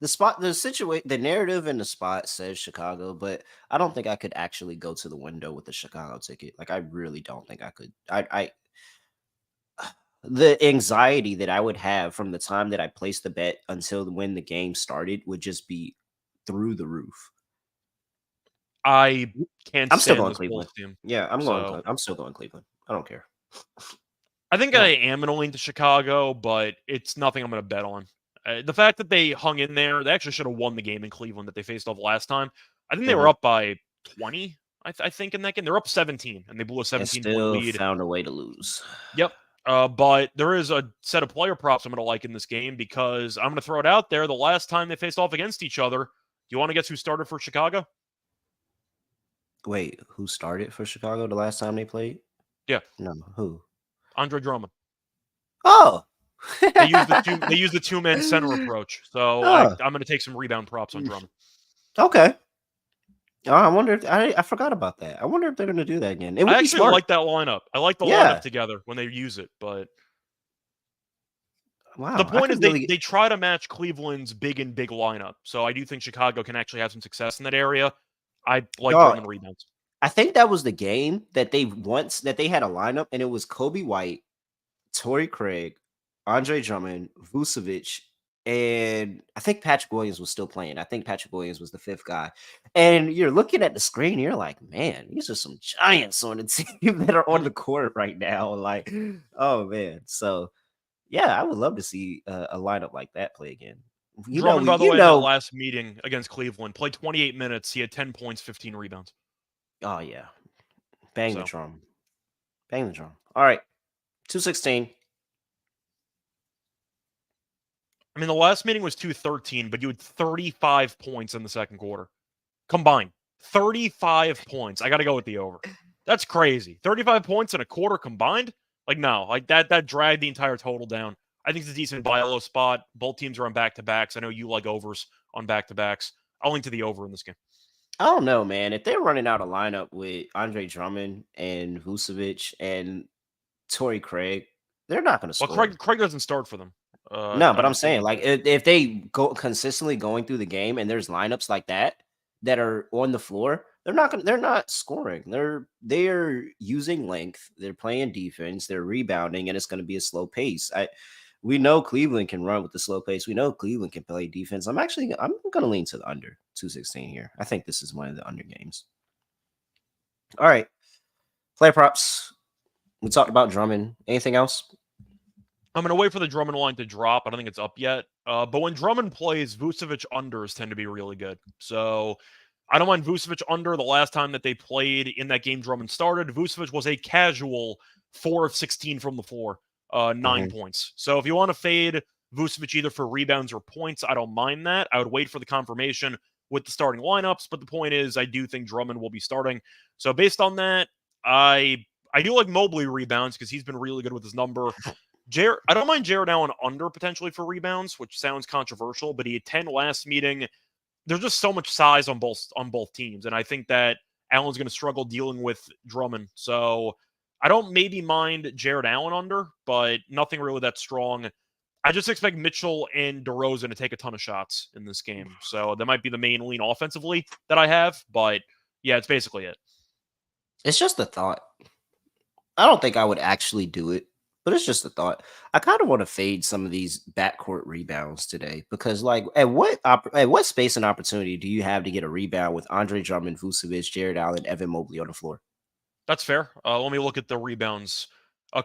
The narrative in the spot says Chicago, but I don't think I could actually go to the window with the Chicago ticket. Like, I really don't think I could. The anxiety that I would have from the time that I placed the bet until when the game started would just be through the roof. I can't I'm still stand going this Cleveland. Bulls team. Yeah, I'm still going Cleveland. I don't care. I think I am going to lean to Chicago, but it's nothing I'm going to bet on. The fact that they hung in there, they actually should have won the game in Cleveland that they faced off last time. I think they were up by 20, I think, in that game. They're up 17, and they blew a 17-point lead. Found a way to lose. Yep. But there is a set of player props I'm going to like in this game because I'm going to throw it out there. The last time they faced off against each other, do you want to guess who started for Chicago? Wait, who started for Chicago the last time they played? Yeah. No, who? Andre Drummond. Oh. They used the two-man center approach. So I'm going to take some rebound props on Drummond. Okay. Oh, I wonder if I forgot about that. I wonder if they're going to do that again. I actually like that lineup. I like the lineup together when they use it, but wow. The point is they try to match Cleveland's big lineup. So I do think Chicago can actually have some success in that area. I like Drummond rebounds. I think that was the game that they had a lineup, and it was Kobe White, Torrey Craig, Andre Drummond, Vucevic, and I think Patrick Williams was still playing. I think Patrick Williams was the 5th guy. And you're looking at the screen, you're like, man, these are some giants on the team that are on the court right now. Like, oh man. So yeah, I would love to see a lineup like that play again. Drummond, by the way, in that last meeting against Cleveland, played 28 minutes. He had 10 points, 15 rebounds. Oh yeah. Bang the drum. Bang the drum. All right. 216. I mean, the last meeting was 213, but you had 35 points in the second quarter. Combined. 35 points. I got to go with the over. That's crazy. 35 points in a quarter combined? Like, no. Like, that dragged the entire total down. I think it's a decent buy low spot. Both teams are on back-to-backs. I know you like overs on back-to-backs. I'll link to the over in this game. I don't know, man. If they're running out a lineup with Andre Drummond and Vucevic and Torrey Craig, they're not going to score. Well, Craig doesn't start for them. No, but I'm saying, like, if they go consistently going through the game and there's lineups like that are on the floor, they're not scoring. They're using length. They're playing defense. They're rebounding, and it's going to be a slow pace. We know Cleveland can run with the slow pace. We know Cleveland can play defense. I'm going to lean to the under 216 here. I think this is one of the under games. All right, player props. We talked about Drummond. Anything else? I'm going to wait for the Drummond line to drop. I don't think it's up yet. But when Drummond plays, Vucevic unders tend to be really good. So I don't mind Vucevic under. The last time that they played in that game Drummond started, Vucevic was a casual 4 of 16 from the floor, 9 points. So if you want to fade Vucevic either for rebounds or points, I don't mind that. I would wait for the confirmation with the starting lineups. But the point is, I do think Drummond will be starting. So based on that, I do like Mobley rebounds because he's been really good with his number. I don't mind Jared Allen under potentially for rebounds, which sounds controversial, but he had 10 last meeting. There's just so much size on both teams, and I think that Allen's going to struggle dealing with Drummond. So I don't maybe mind Jared Allen under, but nothing really that strong. I just expect Mitchell and DeRozan to take a ton of shots in this game. So that might be the main lean offensively that I have, but yeah, it's basically it. It's just a thought. I don't think I would actually do it. But it's just a thought. I kind of want to fade some of these backcourt rebounds today because, like, at what space and opportunity do you have to get a rebound with Andre Drummond, Vucevic, Jared Allen, Evan Mobley on the floor? That's fair. Let me look at the rebounds.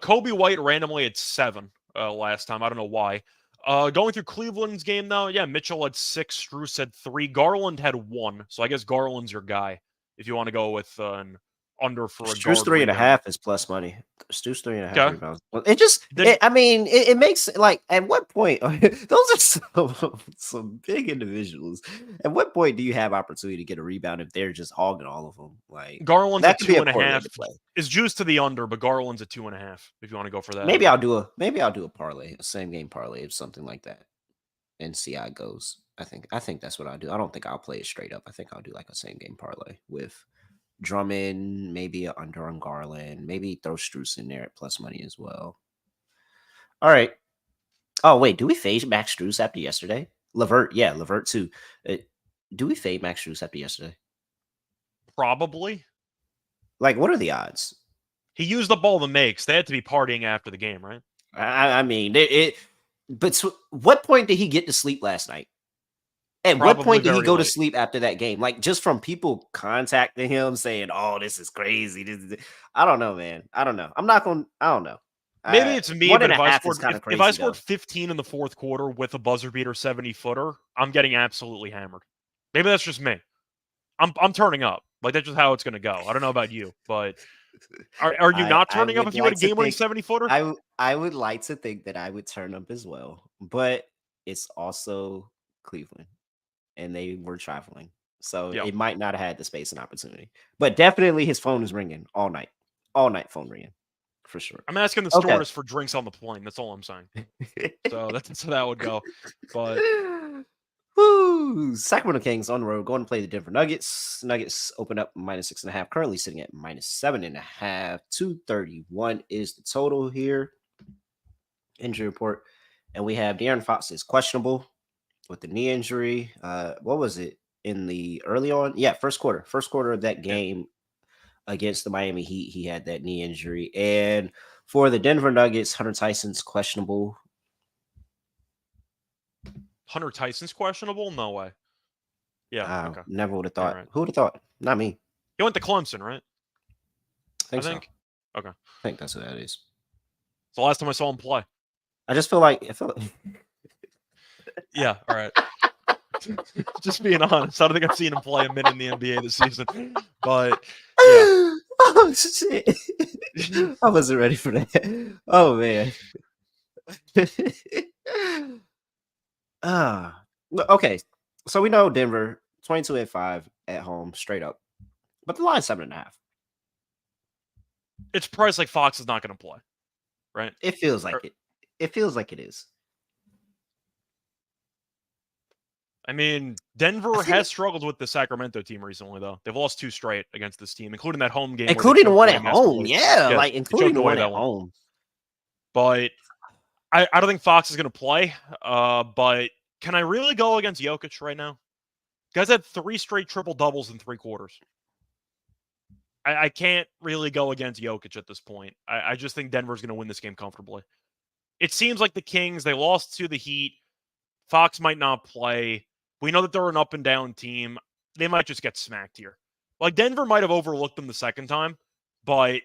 Kobe White randomly had 7 last time. I don't know why. Going through Cleveland's game, though, yeah, Mitchell had 6, Strus had 3, Garland had 1. So I guess Garland's your guy if you want to go with an under for a Stru's guard rebound. 3.5 is plus money. Stru's 3.5 Okay. rebounds. It just, it makes like, at what point, those are some big individuals. At what point do you have opportunity to get a rebound if they're just hogging all of them? Like, Garland's that at could be a 2.5. play. Is juiced to the under, but Garland's at 2.5. If you want to go for that, Maybe I'll do a parlay, a same game parlay, or something like that, and see how it goes. I think that's what I'll do. I don't think I'll play it straight up. I think I'll do like a same game parlay with Drummond, maybe a under on Garland, maybe throw Strus in there at plus money as well. All right. Oh wait, do we fade Max Strus after yesterday? Levert too. Do we fade Max Strus after yesterday? Probably. Like, what are the odds? He used up all the makes. They had to be partying after the game, right? I mean, but what point did he get to sleep last night? At Probably what point did he go to late. sleep after that game? Like, just from people contacting him saying, "Oh, this is crazy." I don't know, man. I don't know. I don't know. Maybe it's me, but if I scored 15 in the fourth quarter with a buzzer beater 70-footer, I'm getting absolutely hammered. Maybe that's just me. I'm turning up. Like, that's just how it's going to go. I don't know about you, but are you not turning up if you had a game-winning 70-footer? I would like to think that I would turn up as well, but it's also Cleveland, and they were traveling, so it might not have had the space and opportunity. But definitely, his phone is ringing all night phone ringing. For sure. I'm asking the stewardess for drinks on the plane. That's all I'm saying. So that's how that would go. But Sacramento Kings on the road going to play the Denver Nuggets. Nuggets open up -6.5, currently sitting at -7.5. 231 is the total here. Injury report. And we have De'Aaron Fox is questionable with the knee injury. What was it in the early on? Yeah, first quarter of that game. Against the Miami Heat, he had that knee injury. And for the Denver Nuggets, Hunter Tyson's questionable. Hunter Tyson's questionable? No way. Yeah. Okay. Never would have thought. Right. Who would have thought? Not me. He went to Clemson, right? I think so. Okay. I think that's what that is. It's the last time I saw him play. I feel like yeah, all right. Just being honest, I don't think I've seen him play a minute in the NBA this season. But yeah. Oh shit. I wasn't ready for that. Oh man. Okay. So we know Denver 22-5 at home, straight up. But the line's 7.5. It's priced like Fox is not going to play, right? It feels like it. It feels like it is. I mean, Denver has struggled with the Sacramento team recently, though. They've lost 2 straight against this team, including that home game. Including the one at home. Yeah, like including the one at home. But I don't think Fox is going to play. But can I really go against Jokic right now? Guys had 3 straight triple-doubles in 3 quarters. I can't really go against Jokic at this point. I just think Denver's going to win this game comfortably. It seems like the Kings, they lost to the Heat. Fox might not play. We know that they're an up-and-down team. They might just get smacked here. Like, Denver might have overlooked them the second time, but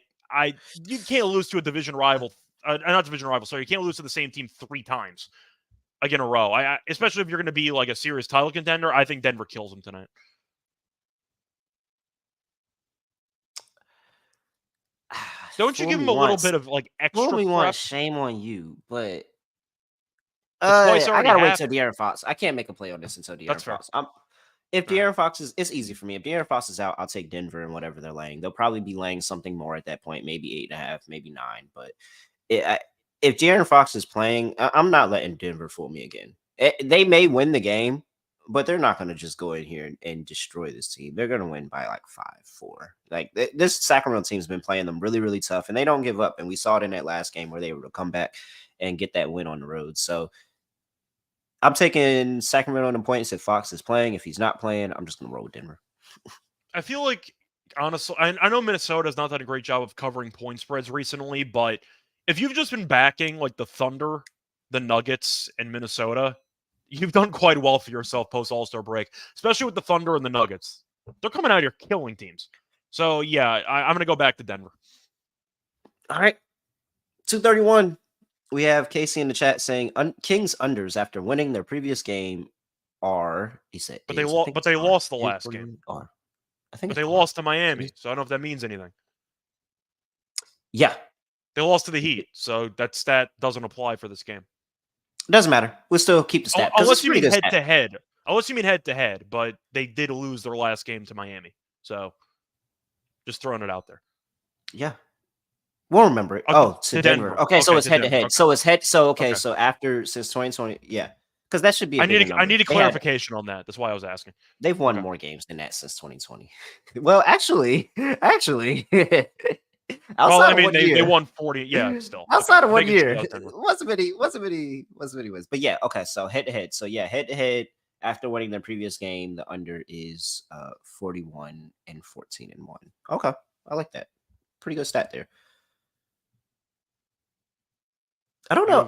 you can't lose to a division rival. Not division rival, sorry. You can't lose to the same team 3 times in a row. Especially if you're going to be like a serious title contender, I think Denver kills them tonight. Don't you give him a little bit of like extra prep? Shame on you, but I gotta wait till De'Aaron Fox. I can't make a play on this until De'Aaron Fox. If De'Aaron Fox is, it's easy for me. If De'Aaron Fox is out, I'll take Denver and whatever they're laying. They'll probably be laying something more at that point, maybe 8.5, maybe 9. But if De'Aaron Fox is playing, I'm not letting Denver fool me again. They may win the game, but they're not going to just go in here and destroy this team. They're going to win by like 5-4. Like this Sacramento team's been playing them really, really tough, and they don't give up. And we saw it in that last game where they were able to come back and get that win on the road. So I'm taking Sacramento on the points if Fox is playing. If he's not playing, I'm just going to roll with Denver. I feel like, honestly, I know Minnesota has not done a great job of covering point spreads recently, but if you've just been backing like the Thunder, the Nuggets, and Minnesota, you've done quite well for yourself post All-Star break, especially with the Thunder and the Nuggets. They're coming out here killing teams. So, yeah, I'm going to go back to Denver. All right. 231. We have Casey in the chat saying Kings unders after winning their previous game are, he said, but they lost the last game. I think But they lost to Miami, so I don't know if that means anything. Yeah. They lost to the Heat, so that stat doesn't apply for this game. Doesn't matter. We'll still keep the stat. Unless you mean head-to-head. Unless you mean head-to-head, but they did lose their last game to Miami. So, just throwing it out there. Yeah. We'll remember it. To Denver. Okay, so it's head-to-head. Okay. So after, since 2020, yeah. Because that should be a bigger number. I need a clarification on that. That's why I was asking. They've won more games than that since 2020. Well, actually, outside of 1 year. They won 40. Yeah, still. Outside of 1 year. Wasn't many wins. But yeah, okay. So head-to-head. So yeah, head-to-head. After winning their previous game, the under is 41 and 14 and 1. Okay. I like that. Pretty good stat there. I don't know.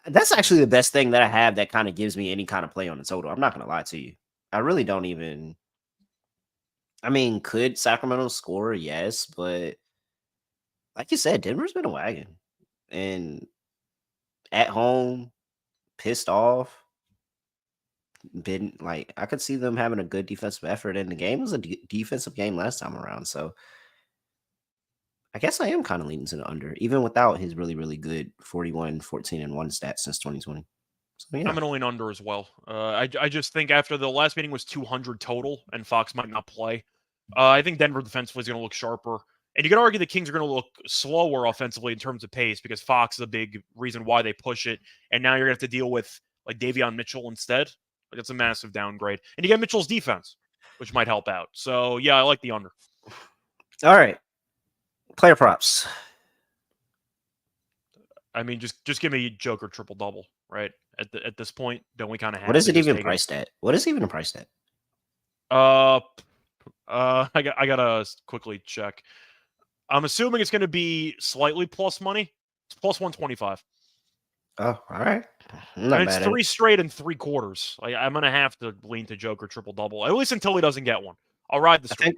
That's actually the best thing that I have that kind of gives me any kind of play on the total. I'm not going to lie to you. I really don't even. I mean, could Sacramento score? Yes, but like you said, Denver's been a wagon. And at home, pissed off. I could see them having a good defensive effort, and the game was a defensive game last time around. So I guess I am kind of leaning to the under, even without his really, really good 41, 14, and 1 stats since 2020. So, yeah. I'm going to lean under as well. I just think after the last meeting was 200 total, and Fox might not play. I think Denver defensively is going to look sharper. And you can argue the Kings are going to look slower offensively in terms of pace because Fox is a big reason why they push it. And now you're going to have to deal with like Davion Mitchell instead. Like, it's a massive downgrade. And you get Mitchell's defense, which might help out. So, yeah, I like the under. All right. Player props. I mean, just give me Joker triple-double, right? At this point, don't we kind of have What is it even priced at? What is it even priced at? I gotta quickly check. I'm assuming it's going to be slightly plus money. It's plus 125. Oh, all right. It's 3 straight and 3 quarters. Like, I'm going to have to lean to Joker triple-double, at least until he doesn't get one. I'll ride the streak.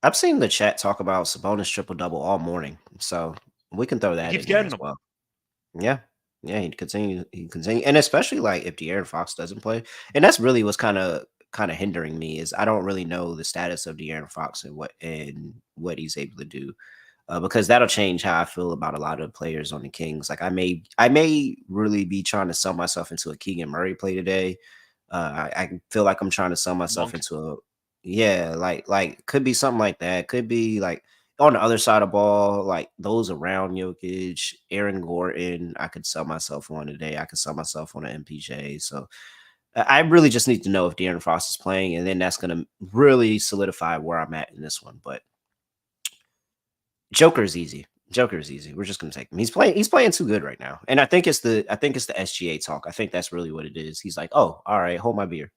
I've seen the chat talk about Sabonis triple-double all morning, so we can throw that in there as well. Yeah, he continue, and especially like if De'Aaron Fox doesn't play, and that's really what's kind of hindering me is I don't really know the status of De'Aaron Fox and what he's able to do, because that'll change how I feel about a lot of players on the Kings. Like I may really be trying to sell myself into a Keegan Murray play today. I feel like I'm trying to sell myself into like could be something like that. Could be like on the other side of the ball, like those around Jokic, Aaron Gordon. I could sell myself on today. I could sell myself on an MPJ. So I really just need to know if De'Aaron Fox is playing, and then that's going to really solidify where I'm at in this one. But Joker is easy. We're just going to take him. He's playing too good right now, and I think it's the SGA talk. I think that's really what it is. He's like, oh, all right, hold my beer.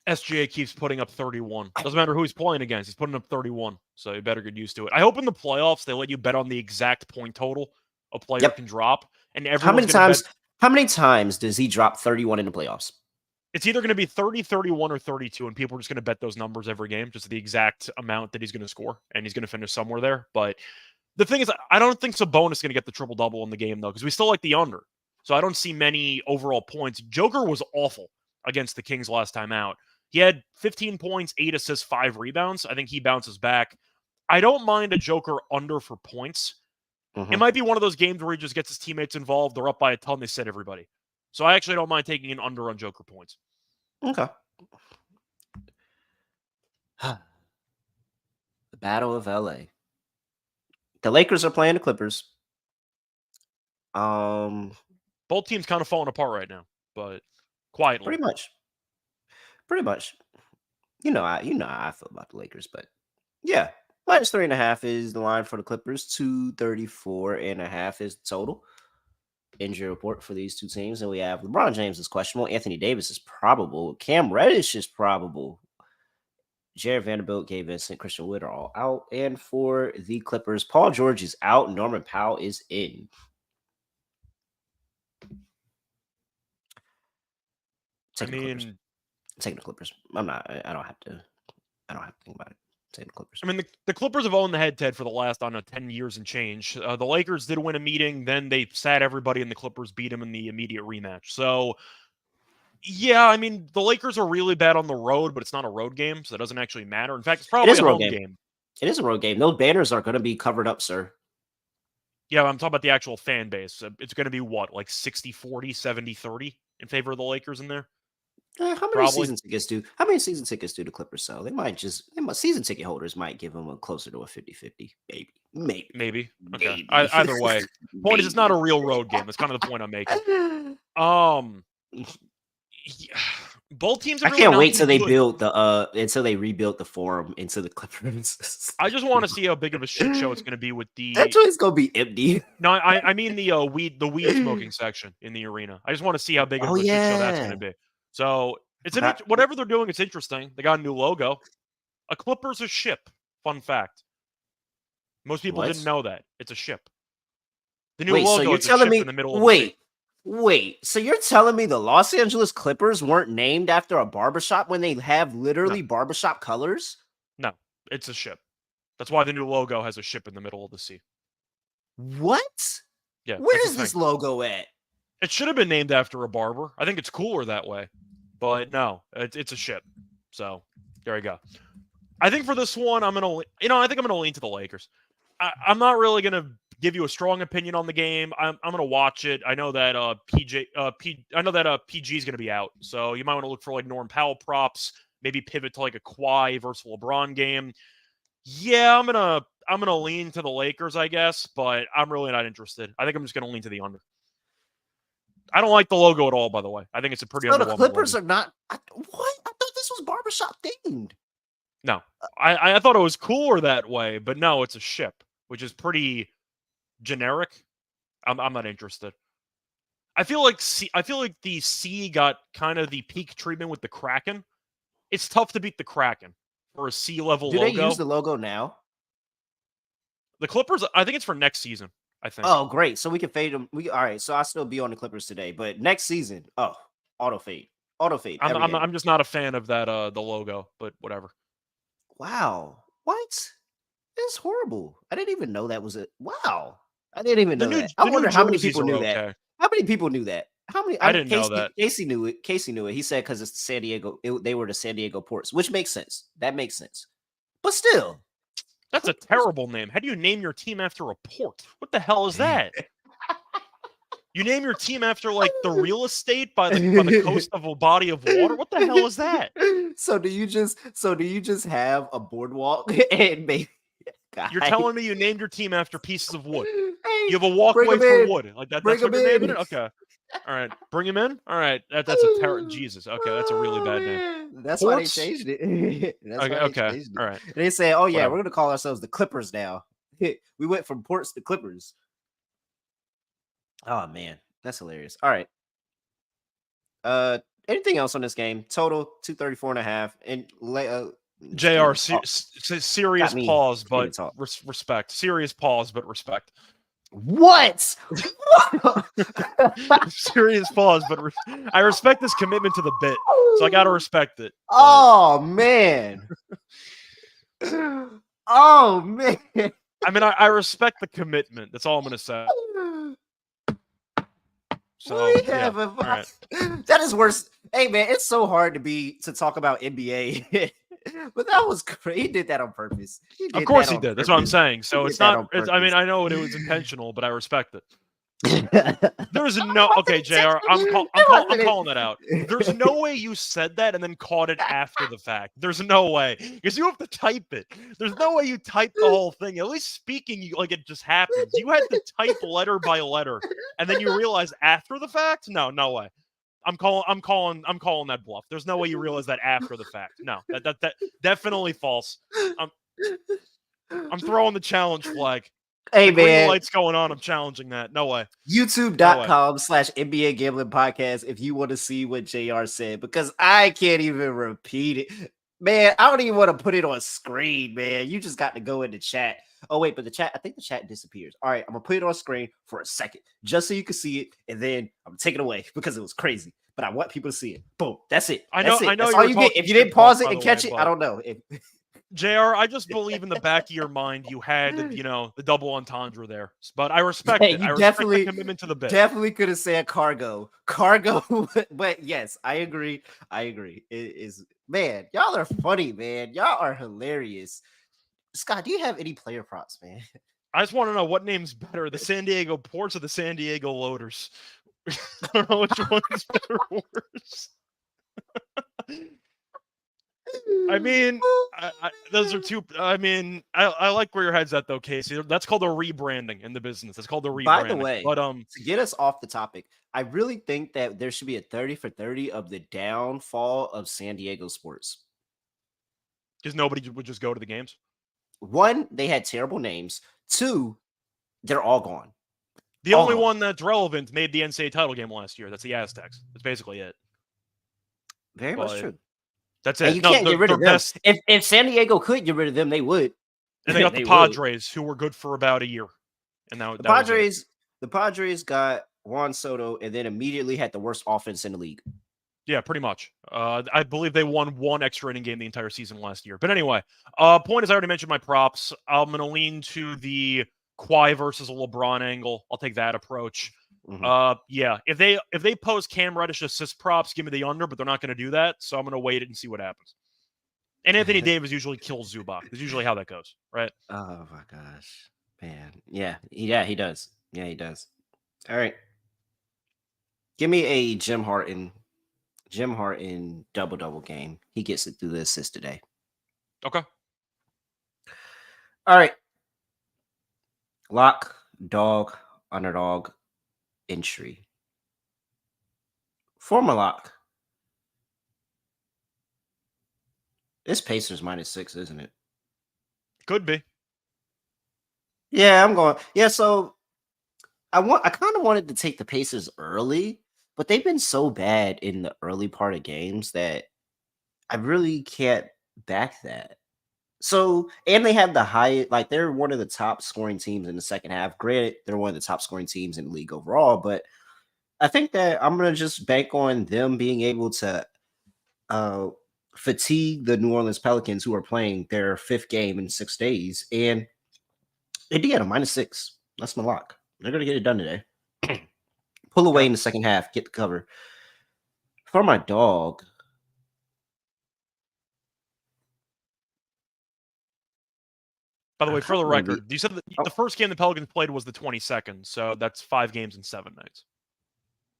SGA keeps putting up 31. Doesn't matter who he's playing against. He's putting up 31. So you better get used to it. I hope in the playoffs they let you bet on the exact point total a player can drop. And how many times does he drop 31 in the playoffs? It's either going to be 30, 31, or 32, and people are just going to bet those numbers every game, just the exact amount that he's going to score, and he's going to finish somewhere there. But the thing is, I don't think Sabonis is going to get the triple-double in the game, though, because we still like the under. So I don't see many overall points. Joker was awful against the Kings last time out. He had 15 points, 8 assists, 5 rebounds. I think he bounces back. I don't mind a Joker under for points. Mm-hmm. It might be one of those games where he just gets his teammates involved. They're up by a ton. They sit everybody. So I actually don't mind taking an under on Joker points. Okay. The Battle of LA. The Lakers are playing the Clippers. Both teams kind of falling apart right now, but quietly. Pretty much. You know how I feel about the Lakers, but yeah, -3.5 is the line for the Clippers. 234.5 is the total injury report for these two teams, and we have LeBron James is questionable, Anthony Davis is probable, Cam Reddish is probable, Jared Vanderbilt, Gabe Vincent, Christian Wood are all out, and for the Clippers, Paul George is out, Norman Powell is in. Taking the Clippers. I don't have to think about it. Taking the Clippers. I mean, the Clippers have owned the head-to-head for the last, 10 years and change. The Lakers did win a meeting. Then they sat everybody, and the Clippers beat them in the immediate rematch. So, Yeah, I mean, the Lakers are really bad on the road, but it's not a road game, so that doesn't actually matter. In fact, it's It probably is a a road home game. game. It is a road game. Those banners are going to be covered up, sir. Yeah, I'm talking about the actual fan base. It's going to be what, like 60-40, 70-30 in favor of the Lakers in there? How many season tickets do the Clippers sell? Season ticket holders might give them a closer to a 50-50. Maybe. Okay. Maybe. Either way. Point is, it's not a real road game. That's kind of the point I'm making. Both teams are I really can't not wait till they good. build until they rebuild the forum into the Clippers. I just want to see how big of a shit show it's going to be with the. That joint's gonna be empty. No, I mean the weed smoking section in the arena. I just want to see how big of a shit show that's going to be. So it's whatever they're doing. It's interesting. They got a new logo. A Clipper's a ship. Fun fact. Most people didn't know that. It's a ship. The new logo is a ship in the middle of the sea. Wait, so you're telling me the Los Angeles Clippers weren't named after a barbershop when they have literally barbershop colors? No, it's a ship. That's why the new logo has a ship in the middle of the sea. What? Yeah. Where is this logo at? It should have been named after a barber. I think it's cooler that way. But no, it's a ship. So there you go. I think for this one, I think I'm going to lean to the Lakers. I'm not really going to give you a strong opinion on the game. I'm going to watch it. I know that PG is going to be out, so you might want to look for like Norm Powell props. Maybe pivot to like a Kawhi versus LeBron game. Yeah, I'm gonna lean to the Lakers, I guess, but I'm really not interested. I think I'm just going to lean to the under. I don't like the logo at all, by the way. I think it's a pretty. So the Clippers are not. What? I thought this was barbershop themed. No, I thought it was cooler that way, but no, it's a ship, which is pretty generic. I'm not interested. I feel like the sea got kind of the peak treatment with the Kraken. It's tough to beat the Kraken for a sea level logo. Do they use the logo now? The Clippers, I think it's for next season. I think. Oh, great! So we can fade them. All right. So I'll still be on the Clippers today, but next season, auto fade. I'm just not a fan of that the logo, but whatever. Wow, what? It's horrible. I didn't even know that was it. Wow, I didn't even know that. I wonder how many people knew that. How many people knew that? How many? I didn't know that. Casey knew it. He said because it's San Diego. They were the San Diego Ports, which makes sense. That makes sense. But still, that's a terrible name. How do you name your team after a port? What the hell is that? You name your team after like the real estate by the coast of a body of water? What the hell is that? So do you just have a boardwalk and maybe you're telling me you named your team after pieces of wood? You have a walkway for wood. Like that, that's what you're naming it? Okay. All right. Bring him in? All right. That's a terrible Jesus. Okay, that's a really bad name. That's why they changed it. Okay. All right. And they said, oh yeah, we're gonna call ourselves the Clippers now. We went from ports to Clippers. Oh man, that's hilarious. All right. Anything else on this game? Total 234.5. And JR, serious pause, but respect. Serious pause, but respect. What? Serious pause, but I respect this commitment to the bit, so I gotta respect it. Oh man. Oh man. I mean, I respect the commitment. That's all I'm gonna say. So right. That is worse. Hey man, it's so hard to talk about NBA. But that was great. He did that on purpose. Of course he did. That's what I'm saying. So it's not. I mean, I know it was intentional, but I respect it. There's no. Okay, JR, I'm calling that out. There's no way you said that and then caught it after the fact. There's no way, because you have to type it. There's no way you type the whole thing. At least speaking, like it just happens. You had to type letter by letter, and then you realize after the fact. No way. I'm calling that bluff. There's no way you realize that after the fact. No, that definitely false. I'm throwing the challenge flag. Hey the man, lights going on. I'm challenging that. No way. YouTube.com/NBA Gambling Podcast if you want to see what JR said, because I can't even repeat it. Man, I don't even want to put it on screen, man. You just got to go in the chat. Oh, wait, but I think the chat disappears. All right, I'm going to put it on screen for a second, just so you can see it, and then I'm going to take it away because it was crazy. But I want people to see it. Boom. That's it. I know That's all you get. If you didn't pause it and catch it, I don't know. JR, I just believe in the back of your mind you had, the double entendre there. But I respect Hey, it. you I respect the commitment to the bit. definitely could have said cargo. But yes, I agree. It is, man, y'all are funny, man. Y'all are hilarious. Scott, do you have any player props, man? I just want to know what name's better, the San Diego Ports or the San Diego Loaders? I don't know which one's better or worse. I mean, those are two. I mean, I like where your head's at, though, Casey. That's called a rebranding in the business. It's called a rebranding. By the way, but to get us off the topic, I really think that there should be a 30 for 30 of the downfall of San Diego sports. Because nobody would just go to the games. One, they had terrible names. Two, they're all gone. The only one that's relevant made the NCAA title game last year. That's the Aztecs. That's basically it. Very much true. That's it. And you can't get rid of them. Best... If San Diego could get rid of them, they would. And they got the Padres, who were good for about a year. And now the Padres got Juan Soto, and then immediately had the worst offense in the league. Yeah, pretty much. I believe they won one extra inning game the entire season last year. But anyway, point is, I already mentioned my props. I'm going to lean to the Kawhi versus a LeBron angle. I'll take that approach. Mm-hmm. Yeah, if they post Cam Reddish assist props, give me the under, but they're not going to do that. So I'm going to wait it and see what happens. And Anthony Davis usually kills Zubac. That's usually how that goes, right? Oh my gosh, man. Yeah, he does. Yeah, he does. All right. Give me a Jim Harden double game. He gets it through the assist today. Okay. All right. Lock, dog, underdog, entry. Former lock. This Pacers -6, isn't it? Could be. Yeah, I'm going. Yeah, so I kind of wanted to take the Pacers early, but they've been so bad in the early part of games that I really can't back that. So, and they have the high, like they're one of the top scoring teams in the second half. Granted, they're one of the top scoring teams in the league overall, but I think that I'm going to just bank on them being able to fatigue the New Orleans Pelicans, who are playing their 5th game in 6 days. And Indiana -6. That's my lock. They're going to get it done today. Pull away in the second half, get the cover. For my dog, by the way, for the record, you said that the first game the Pelicans played was the 22nd, so that's 5 games in 7 nights.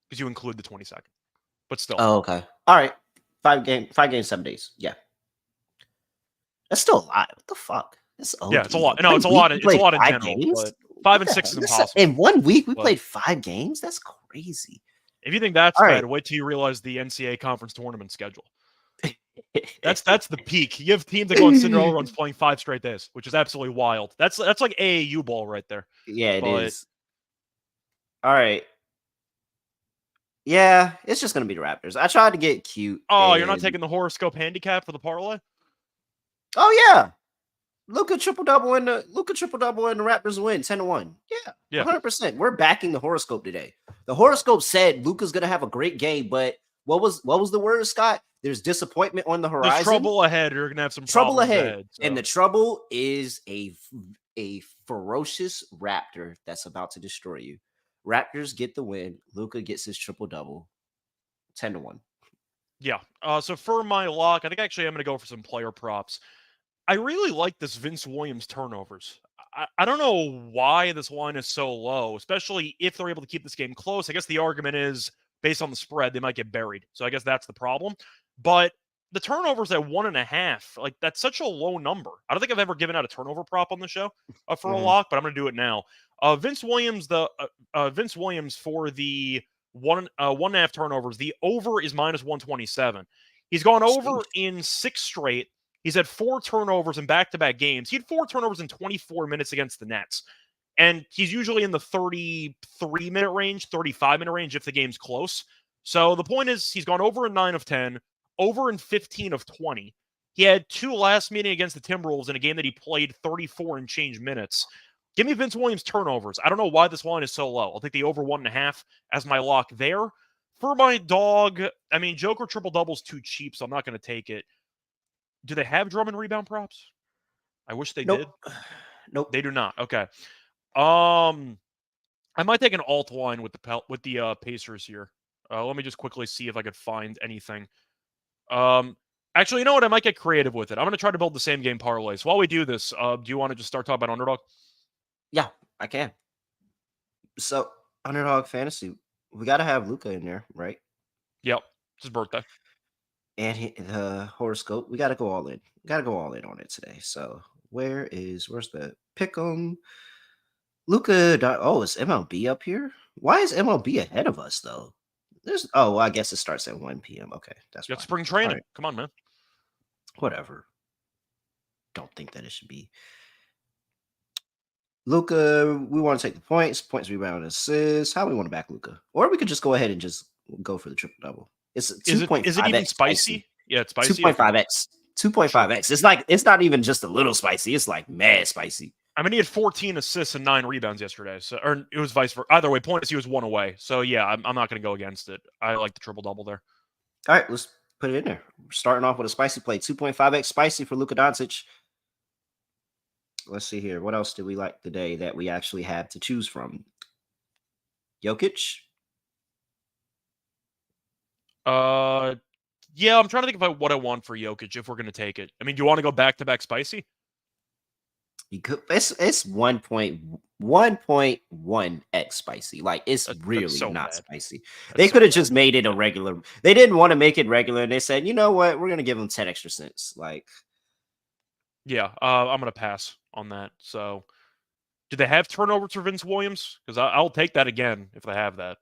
Because you include the 22nd. But still. Oh, okay. All right. 5 games, 7 days. Yeah. That's still a lot. What the fuck? Yeah, it's a lot. No, it's a lot. It's a lot in general. But 5 and 6 is impossible. In 1 week, we played 5 games? That's crazy. If you think that's bad, wait till you realize the NCAA conference tournament schedule. That's the peak. You have teams that go on Cinderella runs playing 5 straight days, which is absolutely wild. That's like AAU ball right there. Yeah, it is. All right. Yeah, it's just gonna be the Raptors. I tried to get cute. Oh, you're not taking the horoscope handicap for the parlay? Oh yeah. Luka triple double and the Raptors win 10-1. Yeah. 100%. We're backing the horoscope today. The horoscope said Luka's gonna have a great game, but what was the word, Scott? There's disappointment on the horizon. There's trouble ahead. You're gonna have some trouble ahead. So. And the trouble is a ferocious Raptor that's about to destroy you. Raptors get the win. Luka gets his triple double. 10-1. Yeah. So for my lock, I think actually I'm gonna go for some player props. I really like this Vince Williams turnovers. I don't know why this line is so low, especially if they're able to keep this game close. I guess the argument is based on the spread, they might get buried. So I guess that's the problem. But the turnovers at 1.5, like that's such a low number. I don't think I've ever given out a turnover prop on the show for a lock, but I'm going to do it now. Vince Williams for the 1.5 turnovers. The over is -127. He's gone over in 6 straight. He's had 4 turnovers in back-to-back games. He had 4 turnovers in 24 minutes against the Nets. And he's usually in the 33-minute range, 35-minute range if the game's close. So the point is he's gone over in 9 of 10, over in 15 of 20. He had 2 last meeting against the Timberwolves in a game that he played 34 and change minutes. Give me Vince Williams turnovers. I don't know why this line is so low. I'll take the over 1.5 as my lock there. For my dog, I mean, Joker triple-double's too cheap, so I'm not going to take it. Do they have Drummond rebound props? I wish they Nope. did. Nope. They do not. Okay. I might take an alt line with the Pacers here. Let me just quickly see if I could find anything. Actually, you know what? I might get creative with it. I'm going to try to build the same game parlay. So while we do this, do you want to just start talking about Underdog? Yeah, I can. So Underdog Fantasy, we got to have Luca in there, right? Yep. It's his birthday. And the horoscope, we got to go all in. Got to go all in on it today. So where's the pick'em? Luca. Oh, is MLB up here? Why is MLB ahead of us though? Well, I guess it starts at 1 p.m. Okay, that's Got fine. spring training. Right. Come on, man. Whatever. Don't think that it should be. Luca, we want to take the points, rebound, assists. How we want to back Luca? Or we could just go ahead and just go for the triple double. It's 2.5x Is it even spicy? Yeah, it's spicy. 2.5x. 2.5x. It's not even just a little spicy. It's like mad spicy. I mean, he had 14 assists and 9 rebounds yesterday. So, or it was vice versa. Either way, points, he was 1 away. So, yeah, I'm not going to go against it. I like the triple-double there. All right, let's put it in there. We're starting off with a spicy play. 2.5x spicy for Luka Doncic. Let's see here. What else do we like today that we actually have to choose from? Jokic? Yeah, I'm trying to think about what I want for Jokic if we're going to take it. I mean, do you want to go back-to-back spicy? You could. It's 1.1x spicy. Like it's really so not bad. spicy. They could have just made it a regular. They didn't want to make it regular, and they said, you know what, we're gonna give them 10 extra cents. Like, yeah, I'm gonna pass on that. So, do they have turnovers for Vince Williams? Because I'll take that again if they have that.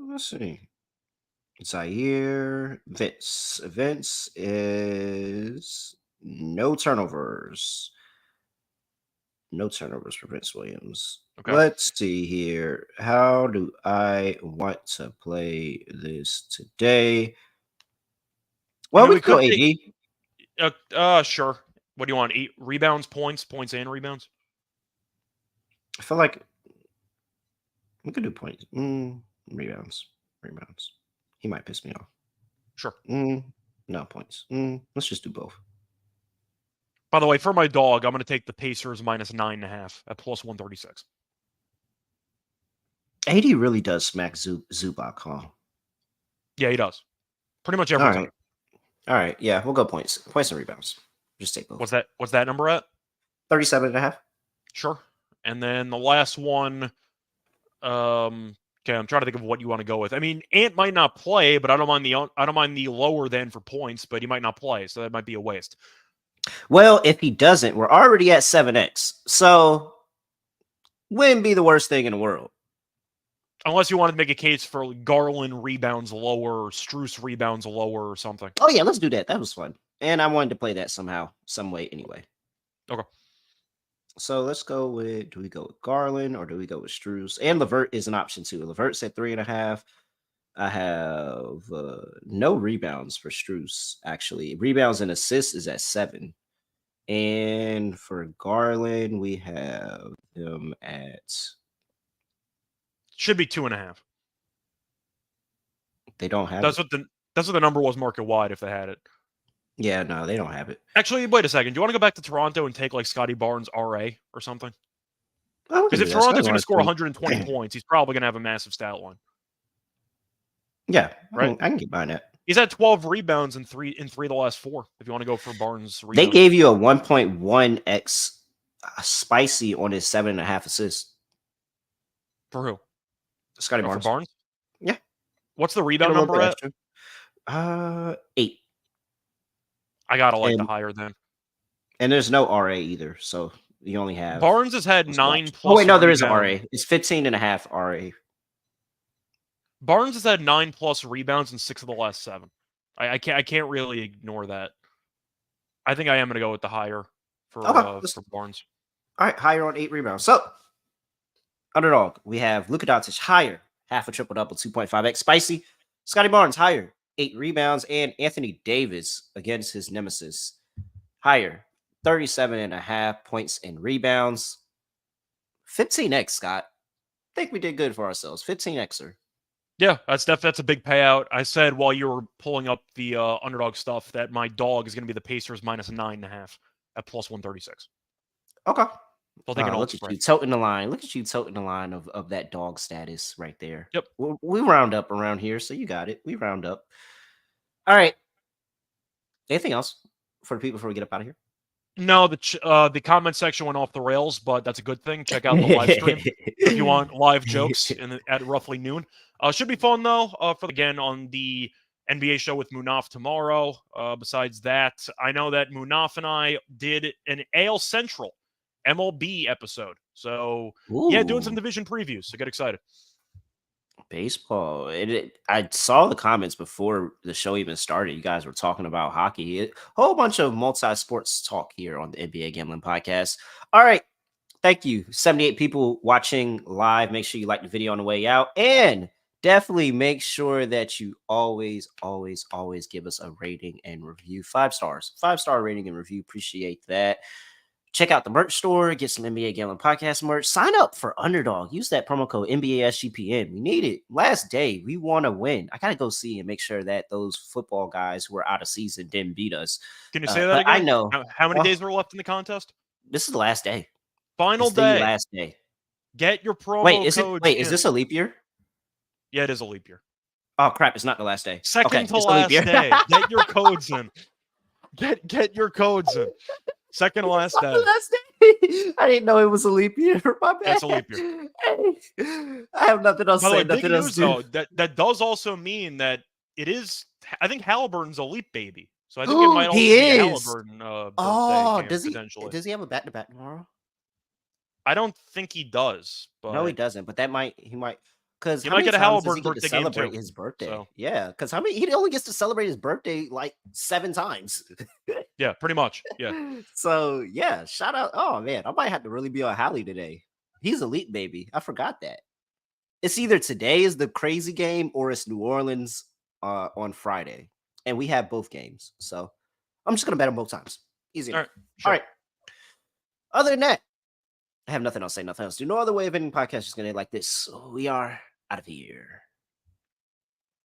Let's see. Zaire Vince is no turnovers. No turnovers for Vince Williams. Okay. Let's see here. How do I want to play this today? Well, we could go AD. Sure. What do you want? 8 rebounds, points and rebounds? I feel like we could do points. Rebounds. He might piss me off. Sure. No points. Let's just do both. By the way, for my dog, I'm going to take the Pacers minus 9.5 at plus 136. AD really does smack Zubac, huh? Yeah, he does. Pretty much every time. All right. Yeah, we'll go points. Points and rebounds. Just take both. What's that number at? 37.5. Sure. And then the last one, okay, I'm trying to think of what you want to go with. I mean, Ant might not play, but I don't mind the lower than for points, but he might not play, so that might be a waste. Well, if he doesn't, we're already at 7x. So wouldn't be the worst thing in the world. Unless you wanted to make a case for Garland rebounds lower, or Strus rebounds lower, or something. Oh, yeah, let's do that. That was fun. And I wanted to play that somehow, some way anyway. Okay. So let's go with, do we go with Garland or do we go with Strus? And LeVert is an option too. LeVert's at 3.5. I have no rebounds for Strus, actually. Rebounds and assists is at 7. And for Garland, we have him at... Should be 2.5. They don't have that's what the number was market wide if they had it. Yeah, no, they don't have it. Actually, wait a second. Do you want to go back to Toronto and take like Scotty Barnes RA or something? Because if Toronto's going to score 120 points, he's probably going to have a massive stat line. Yeah, right. I can get behind that. He's had 12 rebounds in three of the last 4. If you want to go for Barnes, they gave you a 1.1x spicy on his 7.5 assists. For who? Scotty Barnes. For Barnes? Yeah. What's the rebound number at? 8. I gotta like the higher then. And there's no RA either, so you only have Barnes has had 9 plus. Oh wait, no, there is an RA. It's 15.5 RA. Barnes has had 9 plus rebounds in 6 of the last 7. I can't really ignore that. I think I am gonna go with the higher for Barnes. All right, higher on 8 rebounds. So Underdog, we have Luka Doncic higher, half a triple double, 2.5x spicy. Scotty Barnes higher, 8 rebounds, and Anthony Davis against his nemesis higher, 37.5 points and rebounds. 15x, Scott. I think we did good for ourselves. 15xer. Yeah, that's a big payout. I said while you were pulling up the Underdog stuff that my dog is going to be the Pacers minus 9.5. at plus 136. Okay. I'll take an alt Look at spread. you toting the line. Look at you toting the line of that dog status right there. Yep. We round up around here, so you got it. We round up. All right. Anything else for the people before we get up out of here? No, the comment section went off the rails, but that's a good thing. Check out the live stream if you want live jokes at roughly noon. Should be fun though. Again on the NBA show with Munaf tomorrow. Besides that, I know that Munaf and I did an AL Central MLB episode. So yeah, doing some division previews. So get excited. Baseball. I saw the comments before the show even started. You guys were talking about hockey. A whole bunch of multi-sports talk here on the NBA Gambling Podcast. All right. Thank you. 78 people watching live. Make sure you like the video on the way out. And definitely make sure that you always give us a rating and review. 5 stars. 5-star rating and review. Appreciate that. Check out the merch store, get some NBA Gambling Podcast merch. Sign up for Underdog. Use that promo code NBA SGPN. We need it. Last day, we want to win. I got to go see and make sure that those football guys who are out of season didn't beat us. Can you say that again? I know. How many days were left in the contest? This is the last day. Final day. Last day. Get your promo code. Is this a leap year? Yeah, it is a leap year. Oh, crap. It's not the last day. Second to last day. Get your codes in. Get your codes in. Second to last day. I didn't know it was a leap year. My bad. It's a leap year. Hey, I have nothing else to say. Nothing else though, that does also mean that it is. I think Halliburton's a leap baby. So I think it might also be a Halliburton birthday game, does he have a back-to-back tomorrow? I don't think he does. But no, he doesn't. But he might. Because he might get a Halliburton birthday game too. His birthday. So. Yeah, because he only gets to celebrate his birthday like 7 times. Yeah, pretty much. Yeah. So yeah, shout out. Oh man, I might have to really be on Hallie today. He's elite, baby. I forgot that. It's either today is the crazy game or it's New Orleans on Friday, and we have both games. So I'm just gonna bet on both times. Easy. All right. Sure. All right. Other than that, I have nothing else to say. Nothing else. Do no other way of ending podcast is gonna end like this. So we are out of here.